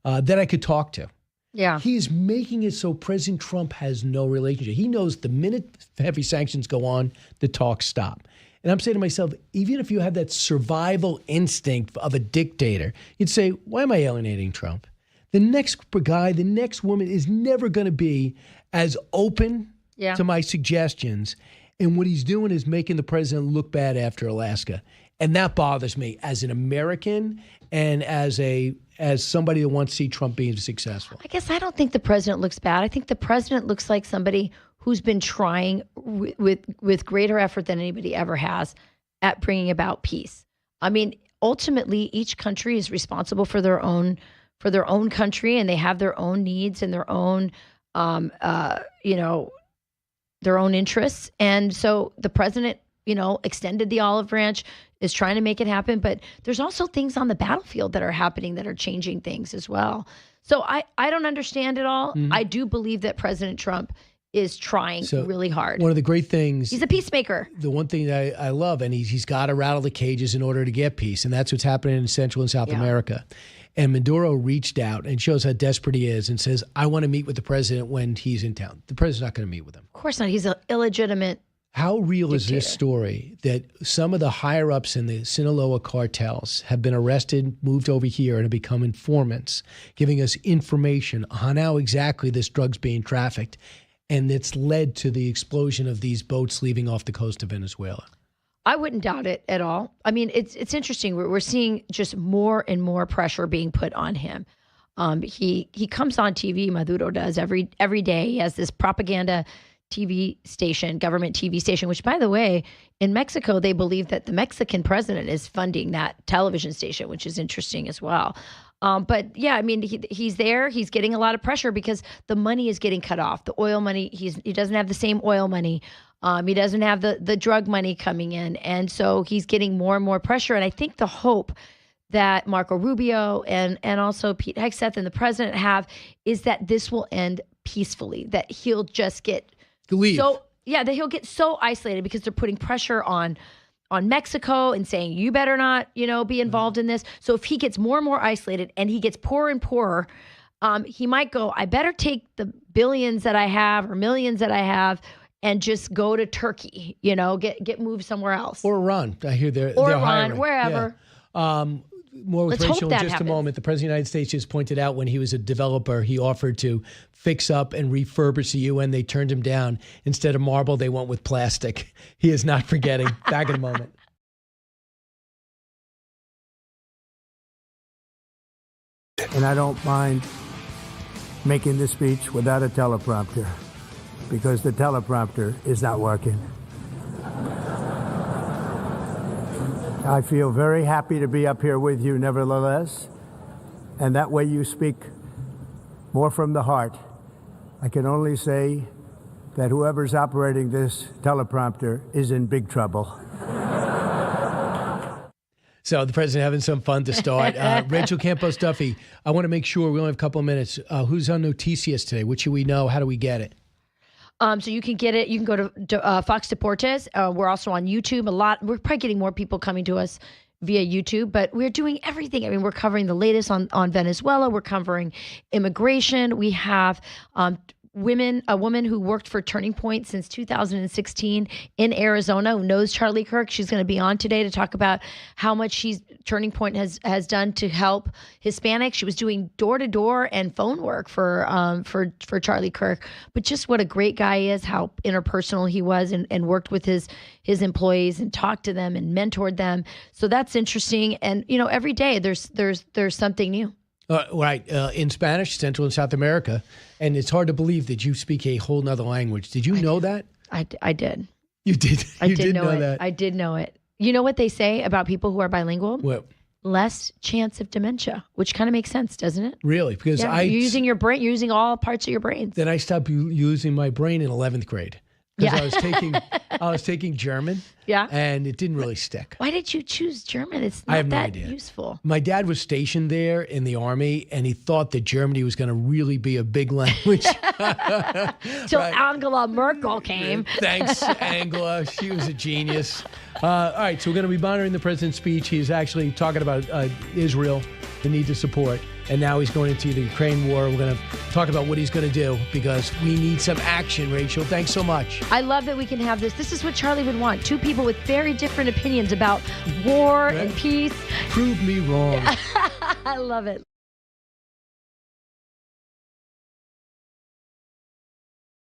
Speaker 2: that I could talk to.
Speaker 9: Yeah.
Speaker 2: He's making it so President Trump has no relationship. He knows the minute heavy sanctions go on, the talks stop. And I'm saying to myself, even if you have that survival instinct of a dictator, you'd say, why am I alienating Trump? The next guy, the next woman is never going to be as open to my suggestions. And what he's doing is making the president look bad after Alaska. And that bothers me as an American and as somebody that wants to see Trump being successful?
Speaker 9: I guess I don't think the president looks bad. I think the president looks like somebody who's been trying with greater effort than anybody ever has at bringing about peace. I mean, ultimately, each country is responsible for their own country, and they have their own needs and their own their own interests. And so the president, extended the olive branch, is trying to make it happen. But there's also things on the battlefield that are happening that are changing things as well. So I don't understand it all. Mm-hmm. I do believe that President Trump is trying really hard.
Speaker 2: One of the great things,
Speaker 9: he's a peacemaker.
Speaker 2: The one thing that I love, and he's got to rattle the cages in order to get peace. And that's what's happening in Central and South America. And Maduro reached out and shows how desperate he is and says, I want to meet with the president when he's in town. The president's not going to meet with him.
Speaker 9: Of course not. He's an illegitimate
Speaker 2: How real
Speaker 9: dictator.
Speaker 2: Is this story that some of the higher-ups in the Sinaloa cartels have been arrested, moved over here, and have become informants, giving us information on how exactly this drug's being trafficked, and it's led to the explosion of these boats leaving off the coast of Venezuela?
Speaker 9: I wouldn't doubt it at all. I mean, it's interesting. We're seeing just more and more pressure being put on him. He comes on TV, Maduro does, every day. He has this propaganda TV station, government TV station, which, by the way, in Mexico, they believe that the Mexican president is funding that television station, which is interesting as well. But yeah, I mean, he's there. He's getting a lot of pressure because the money is getting cut off. The oil money, he doesn't have the same oil money. He doesn't have the drug money coming in. And so he's getting more and more pressure. And I think the hope that Marco Rubio and also Pete Hegseth and the president have is that this will end peacefully, that he'll just get that he'll get so isolated because they're putting pressure on Mexico and saying, you better not, be involved in this. So if he gets more and more isolated and he gets poorer and poorer, he might go, I better take the billions that I have or millions that I have and just go to Turkey, get moved somewhere else.
Speaker 2: Or Iran. I hear they're
Speaker 9: Iran,
Speaker 2: hiring.
Speaker 9: Wherever.
Speaker 2: Yeah. More with
Speaker 9: Let's
Speaker 2: Rachel in just a moment. The President of the United States just pointed out when he was a developer, he offered to fix up and refurbish the UN. They turned him down. Instead of marble, they went with plastic. He is not forgetting. Back in a moment.
Speaker 10: And I don't mind making this speech without a teleprompter because the teleprompter is not working. I feel very happy to be up here with you nevertheless, and that way you speak more from the heart. I can only say that whoever's operating this teleprompter is in big trouble.
Speaker 2: So the president having some fun to start. Rachel Campos-Duffy, I want to make sure we only have a couple of minutes. Who's on Noticias today? What should we know? How do we get it?
Speaker 9: So you can get it. You can go to Fox Deportes. We're also on YouTube. We're probably getting more people coming to us via YouTube, but we're doing everything. I mean, we're covering the latest on Venezuela. We're covering immigration. We have a woman who worked for Turning Point since 2016 in Arizona who knows Charlie Kirk. She's going to be on today to talk about how much Turning Point has done to help Hispanics. She was doing door-to-door and phone work for Charlie Kirk. But just what a great guy he is, how interpersonal he was and worked with his employees and talked to them and mentored them. So that's interesting. And, every day there's something new.
Speaker 2: Right. In Spanish, Central and South America. And it's hard to believe that you speak a whole nother language. Did you know that?
Speaker 9: I did.
Speaker 2: You did?
Speaker 9: I did know
Speaker 2: that?
Speaker 9: I did know it. You know what they say about people who are bilingual?
Speaker 2: What?
Speaker 9: Less chance of dementia, which kind of makes sense, doesn't it?
Speaker 2: Really? Because
Speaker 9: you're using your brain, you're using all parts of your brain.
Speaker 2: Then I stopped using my brain in 11th grade. Because I was taking German.
Speaker 9: Yeah.
Speaker 2: And it didn't really stick.
Speaker 9: Why did you choose German? It's not that useful.
Speaker 2: My dad was stationed there in the Army, and he thought that Germany was going to really be a big language.
Speaker 9: Till Angela Merkel came.
Speaker 2: Thanks, Angela. She was a genius. All right, so we're going to be monitoring the president's speech. He's actually talking about Israel, the need to support. And now he's going into the Ukraine war. We're going to talk about what he's going to do because we need some action, Rachel. Thanks so much.
Speaker 9: I love that we can have this. This is what Charlie would want. Two people with very different opinions about war and peace.
Speaker 2: Prove me wrong.
Speaker 9: I love it.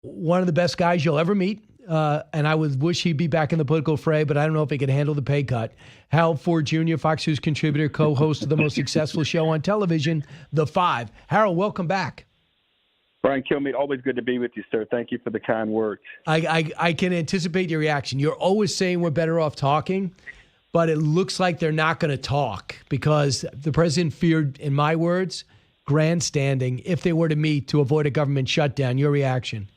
Speaker 2: One of the best guys you'll ever meet. and I would wish he'd be back in the political fray, but I don't know if he could handle the pay cut. Harold Ford Jr., Fox News contributor, co-host of the most successful show on television, The Five. Harold, welcome back.
Speaker 11: Brian Kilmeade, always good to be with you, sir. Thank you for the kind words.
Speaker 2: I can anticipate your reaction. You're always saying we're better off talking, but it looks like they're not going to talk because the president feared, in my words, grandstanding if they were to meet to avoid a government shutdown. Your reaction?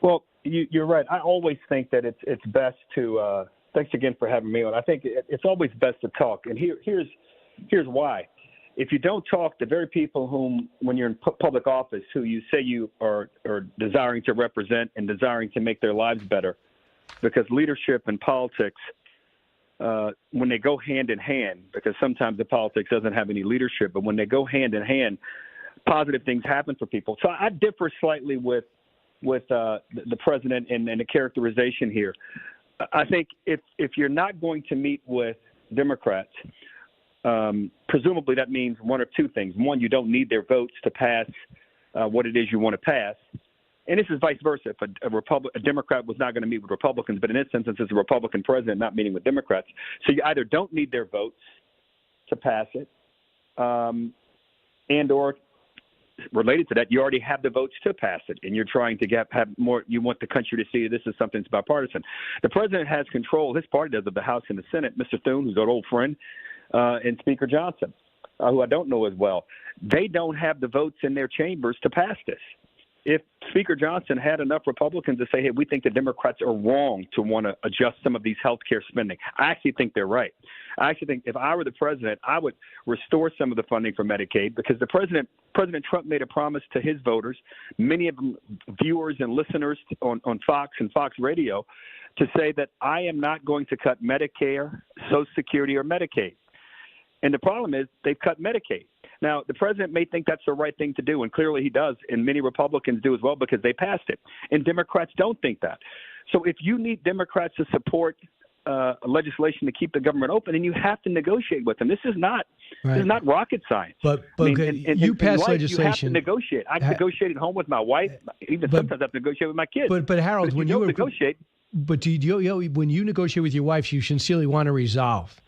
Speaker 11: Well, you're right. I always think that it's best to thanks again for having me on. I think it's always best to talk, and here's why. If you don't talk, the very people whom, when you're in public office, who you say you are desiring to represent and desiring to make their lives better, because leadership and politics, when they go hand in hand, because sometimes the politics doesn't have any leadership, but when they go hand in hand, positive things happen for people. So I differ slightly with the president and the characterization here. I think if you're not going to meet with Democrats, presumably that means one or two things. One, you don't need their votes to pass what it is you want to pass. And this is vice versa. If a Democrat was not going to meet with Republicans, but in this instance, it's a Republican president not meeting with Democrats. So you either don't need their votes to pass it, and or related to that, you already have the votes to pass it, and you're trying to have more. You want the country to see this is something that's bipartisan. The president has control. His party does of the House and the Senate. Mr. Thune, who's an old friend, and Speaker Johnson, who I don't know as well, they don't have the votes in their chambers to pass this. If Speaker Johnson had enough Republicans to say, hey, we think the Democrats are wrong to want to adjust some of these health care spending, I actually think they're right. I actually think if I were the president, I would restore some of the funding for Medicaid, because President Trump made a promise to his voters, many of them viewers and listeners on Fox and Fox Radio, to say that I am not going to cut Medicare, Social Security, or Medicaid. And the problem is they've cut Medicaid. Now, the president may think that's the right thing to do, and clearly he does, and many Republicans do as well because they passed it. And Democrats don't think that. So if you need Democrats to support legislation to keep the government open, then you have to negotiate with them. This is not rocket science.
Speaker 2: But you passed legislation.
Speaker 11: You have to negotiate. I negotiate at home with my wife. Even sometimes I have to negotiate with my kids.
Speaker 2: But Harold, when you
Speaker 11: negotiate,
Speaker 2: when you negotiate with your wife, you sincerely want to resolve.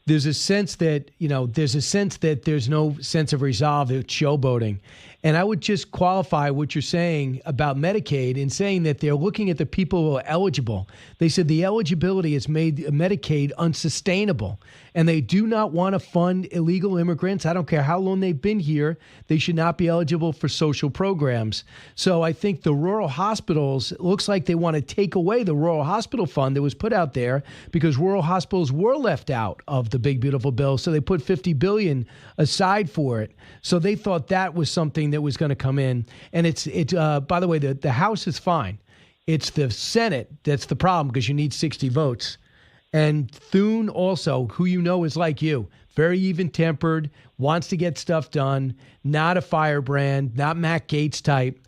Speaker 2: There's a sense that, there's no sense of resolve. It's showboating. And I would just qualify what you're saying about Medicaid in saying that they're looking at the people who are eligible. They said the eligibility has made Medicaid unsustainable, and they do not want to fund illegal immigrants. I don't care how long they've been here. They should not be eligible for social programs. So I think the rural hospitals, it looks like they want to take away the rural hospital fund that was put out there because rural hospitals were left out of the big, beautiful bill. So they put $50 billion aside for it. So they thought that was something that was going to come in. And it's by the way, the House is fine. It's the Senate that's the problem because you need 60 votes. And Thune also, who you know is like you, very even-tempered, wants to get stuff done, not a firebrand, not Matt Gaetz type.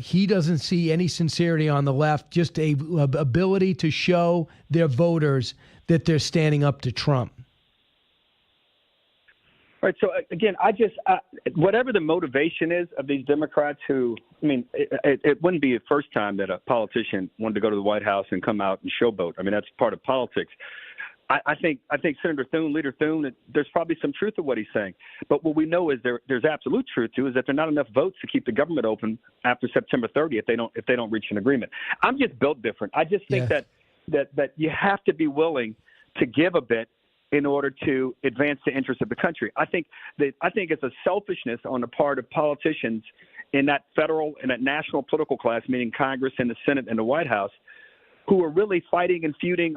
Speaker 2: He doesn't see any sincerity on the left, just a ability to show their voters that they're standing up to Trump.
Speaker 11: All right. So again, whatever the motivation is of these Democrats who, it wouldn't be the first time that a politician wanted to go to the White House and come out and showboat. I mean, that's part of politics. I think Senator Thune, Leader Thune, there's probably some truth to what he's saying. But what we know is there's absolute truth to is that there are not enough votes to keep the government open after September 30th if they don't reach an agreement. I'm just built different. I just think that you have to be willing to give a bit in order to advance the interests of the country. I think it's a selfishness on the part of politicians in that federal and that national political class, meaning Congress and the Senate and the White House, who are really fighting and feuding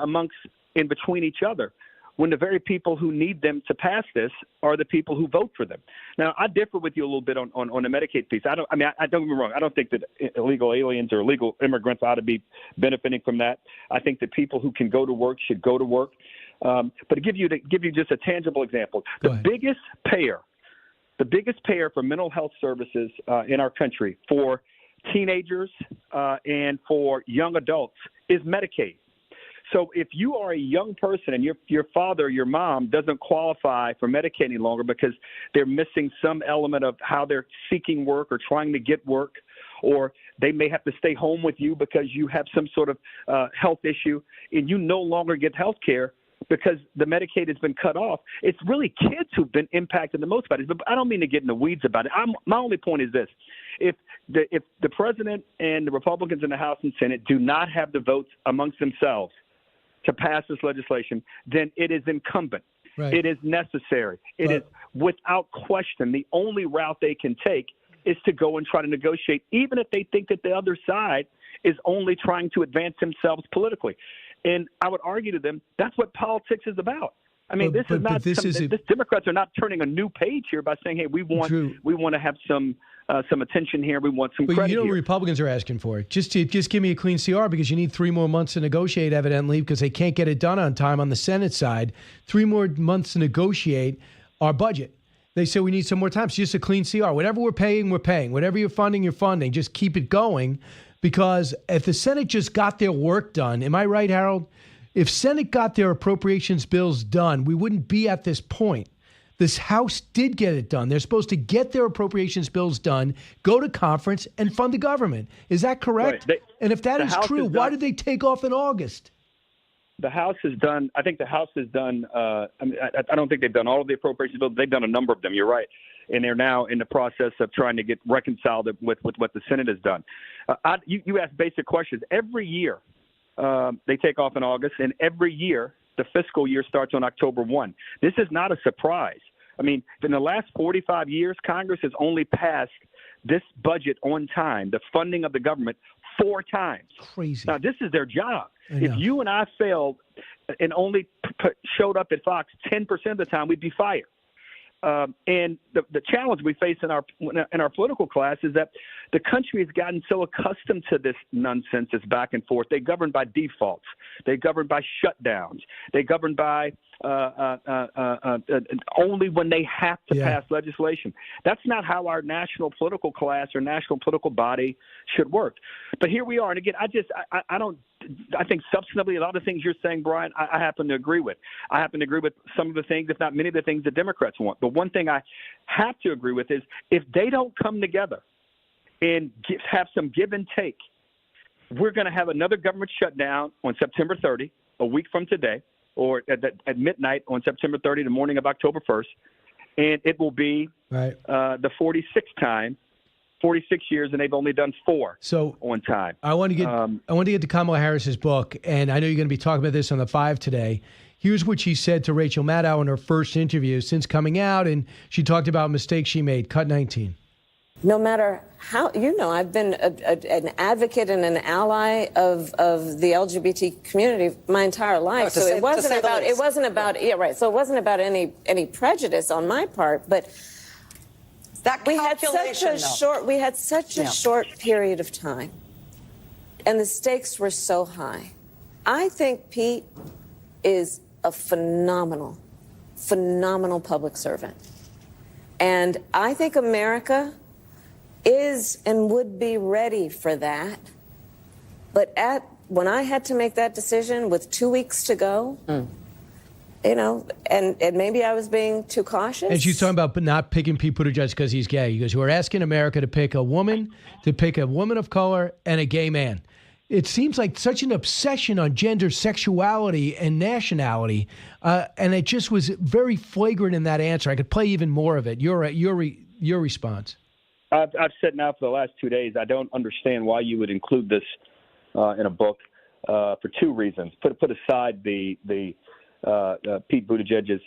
Speaker 11: in between each other, when the very people who need them to pass this are the people who vote for them. Now, I differ with you a little bit on the Medicaid piece. I don't get me wrong. I don't think that illegal aliens or illegal immigrants ought to be benefiting from that. I think that people who can go to work should go to work. But to give you just a tangible example, the biggest payer for mental health services in our country for teenagers and for young adults is Medicaid. So if you are a young person and your father or your mom doesn't qualify for Medicaid any longer because they're missing some element of how they're seeking work or trying to get work, or they may have to stay home with you because you have some sort of health issue and you no longer get health care because the Medicaid has been cut off. It's really kids who've been impacted the most by it. But I don't mean to get in the weeds about it. My only point is this. If the president and the Republicans in the House and Senate do not have the votes amongst themselves to pass this legislation, then it is incumbent.
Speaker 2: Right.
Speaker 11: It is necessary. It is without question the only route they can take is to go and try to negotiate, even if they think that the other side is only trying to advance themselves politically. And I would argue to them, that's what politics is about. I mean, this Democrats are not turning a new page here by saying, hey, we want to have some attention here. We want some credit
Speaker 2: But you know
Speaker 11: here.
Speaker 2: what Republicans are asking for? Just give me a clean CR because you need 3 more months to negotiate, evidently, because they can't get it done on time on the Senate side. 3 more months to negotiate our budget. They say we need some more time. It's just a clean CR. Whatever we're paying, we're paying. Whatever you're funding. Just keep it going. Because if the Senate just got their work done, am I right, Harold? If Senate got their appropriations bills done, we wouldn't be at this point. This House did get it done. They're supposed to get their appropriations bills done, go to conference, and fund the government. Is that correct?
Speaker 11: Right.
Speaker 2: And if that is true, why did they take off in August?
Speaker 11: The House has done, I think the House has done, I don't think they've done all of the appropriations bills. They've done a number of them. You're right. And they're now in the process of trying to get reconciled with what the Senate has done. You ask basic questions. Every year they take off in August, and every year the fiscal year starts on October 1. This is not a surprise. I mean, in the last 45 years, Congress has only passed this budget on time, the funding of the government, 4 times.
Speaker 2: Crazy.
Speaker 11: Now, this is their job. If you and I failed and only showed up at Fox 10% of the time, we'd be fired. And the challenge we face in our political class is that the country has gotten so accustomed to this nonsense, this back and forth. They govern by defaults. They govern by shutdowns. They govern by only when they have to pass legislation. That's not how our national political class or national political body should work. But here we are. And again, I think substantively a lot of things you're saying, Brian, I happen to agree with. I happen to agree with some of the things, if not many of the things the Democrats want. But one thing I have to agree with is if they don't come together and have some give and take, we're going to have another government shutdown on September 30, a week from today, or at midnight on September 30, the morning of October 1st. And it will be the 46th time. 46 years, and they've only done 4 on time.
Speaker 2: I want to get to Kamala Harris's book, and I know you're going to be talking about this on the 5 today. Here's what she said to Rachel Maddow in her first interview since coming out, and she talked about mistakes she made. Cut 19.
Speaker 4: No matter how, I've been an advocate and an ally of the LGBT community my entire life. So it wasn't about any prejudice on my part, but we had such a short period of time, and the stakes were so high. I think Pete is a phenomenal public servant. And I think America is and would be ready for that. But when I had to make that decision with 2 weeks to go, and maybe I was being too cautious.
Speaker 2: And she's talking about not picking Pete Buttigieg because he's gay. He goes, we're asking America to pick a woman of color, and a gay man. It seems like such an obsession on gender, sexuality, and nationality. And it just was very flagrant in that answer. I could play even more of it. Your response.
Speaker 11: I've said now for the last 2 days, I don't understand why you would include this in a book for 2 reasons. Put aside the Pete Buttigieg's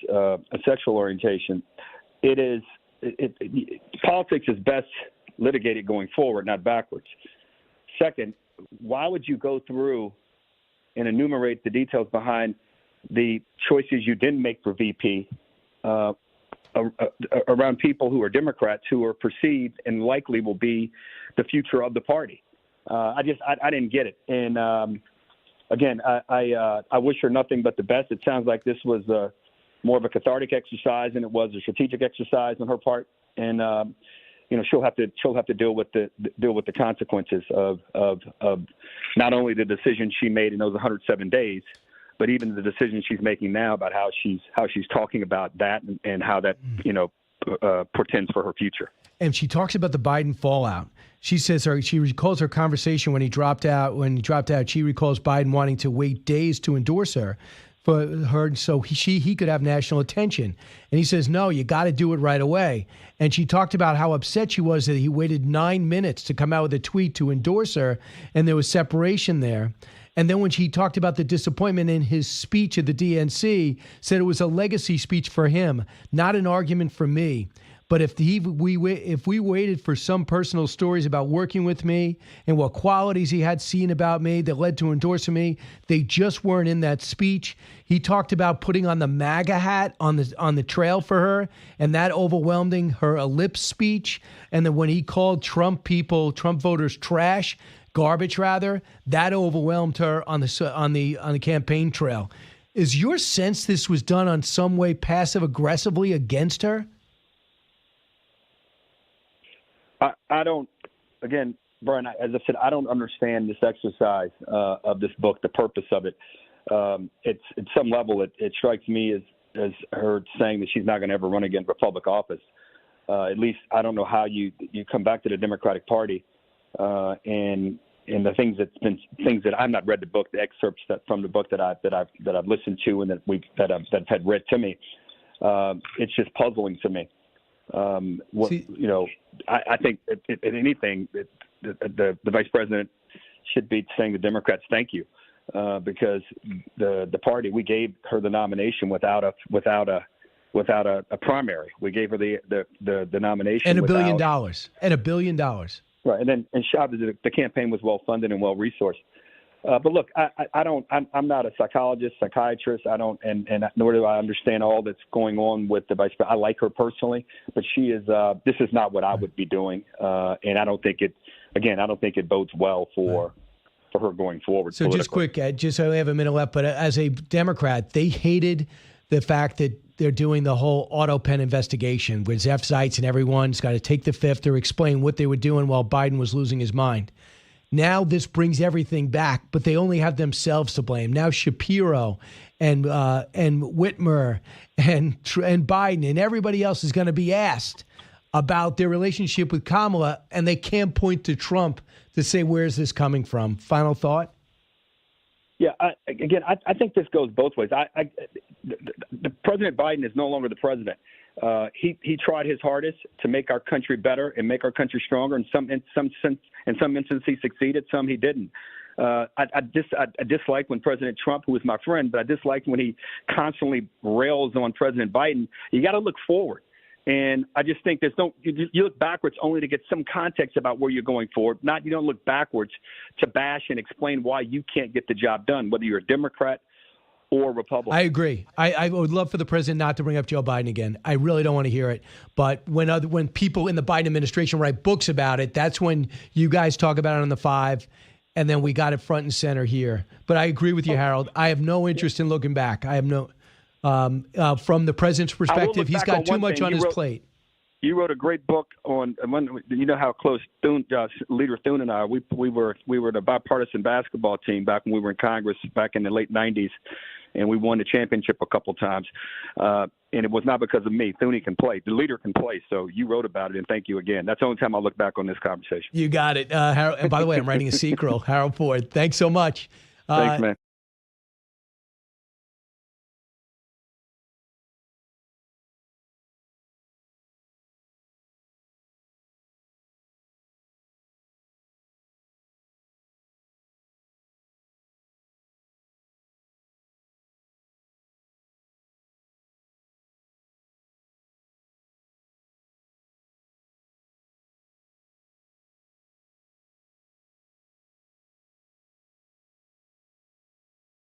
Speaker 11: sexual orientation. Politics is best litigated going forward, not backwards. Second, why would you go through and enumerate the details behind the choices you didn't make for VP around people who are Democrats who are perceived and likely will be the future of the party? I didn't get it. And again, I wish her nothing but the best. It sounds like this was more of a cathartic exercise than it was a strategic exercise on her part. And she'll have to deal with the consequences of not only the decision she made in those 107 days, but even the decision she's making now about how she's talking about that and how that portends for her future.
Speaker 2: And she talks about the Biden fallout. She says she recalls her conversation when he dropped out. She recalls Biden wanting to wait days to endorse her for her so he could have national attention. And he says, no, you got to do it right away. And she talked about how upset she was that he waited 9 minutes to come out with a tweet to endorse her, and there was separation there. And then when she talked about the disappointment in his speech at the DNC, said it was a legacy speech for him, not an argument for me. But if we waited for some personal stories about working with me and what qualities he had seen about me that led to endorsing me, they just weren't in that speech. He talked about putting on the MAGA hat on the trail for her, and that overwhelming her ellipse speech. And then when he called Trump voters trash, garbage rather, that overwhelmed her on the campaign trail. Is your sense this was done on some way passive aggressively against her?
Speaker 11: I don't, again, Brian, as I said, I don't understand this exercise of this book, the purpose of it. It's at some level, it strikes me as her saying that she's not going to ever run again for public office. At least I don't know how you come back to the Democratic Party and the things that I've not read the book, the excerpts from the book that I've listened to and that have had read to me. It's just puzzling to me. I think if anything, the vice president should be saying to Democrats, thank you, because the party, we gave her the nomination without a primary. We gave her the nomination
Speaker 2: and $1 billion and $1 billion.
Speaker 11: Right, and the campaign was well funded and well resourced. But look, I'm not a psychiatrist. I don't, and nor do I understand all that's going on with the vice president. I like her personally, but she is. This is not what I would be doing, and I don't think it bodes well for her going forward.
Speaker 2: So just quick, just so I have a minute left, but as a Democrat, they hated the fact that they're doing the whole auto pen investigation, where Jeff Zients and everyone's got to take the fifth or explain what they were doing while Biden was losing his mind. Now this brings everything back, but they only have themselves to blame. Now Shapiro and Whitmer and Biden and everybody else is going to be asked about their relationship with Kamala, and they can't point to Trump to say, where's this coming from? Final thought?
Speaker 11: Yeah, I think this goes both ways. The President Biden is no longer the president. He tried his hardest to make our country better and make our country stronger. In some instances, he succeeded. Some he didn't. I dislike when President Trump, who is my friend, but I dislike when he constantly rails on President Biden. You got to look forward. And I just think you look backwards only to get some context about where you're going forward. You don't look backwards to bash and explain why you can't get the job done, whether you're a Democrat or Republican.
Speaker 2: I agree. I would love for the president not to bring up Joe Biden again. I really don't want to hear it. But when people in the Biden administration write books about it, that's when you guys talk about it on the 5, and then we got it front and center here. But I agree with you, Harold. I have no interest in looking back. I have no. From the president's perspective, he's got too much on his plate.
Speaker 11: You wrote a great book on, you know how close Leader Thune and I, we were the bipartisan basketball team back when we were in Congress back in the late 90s, and we won the championship a couple times. And it was not because of me. Thune can play. The leader can play. So you wrote about it, and thank you again. That's the only time I look back on this conversation.
Speaker 2: You got it. Harold, and by the way, I'm writing a sequel, Harold Ford. Thanks so much.
Speaker 11: Thanks, man.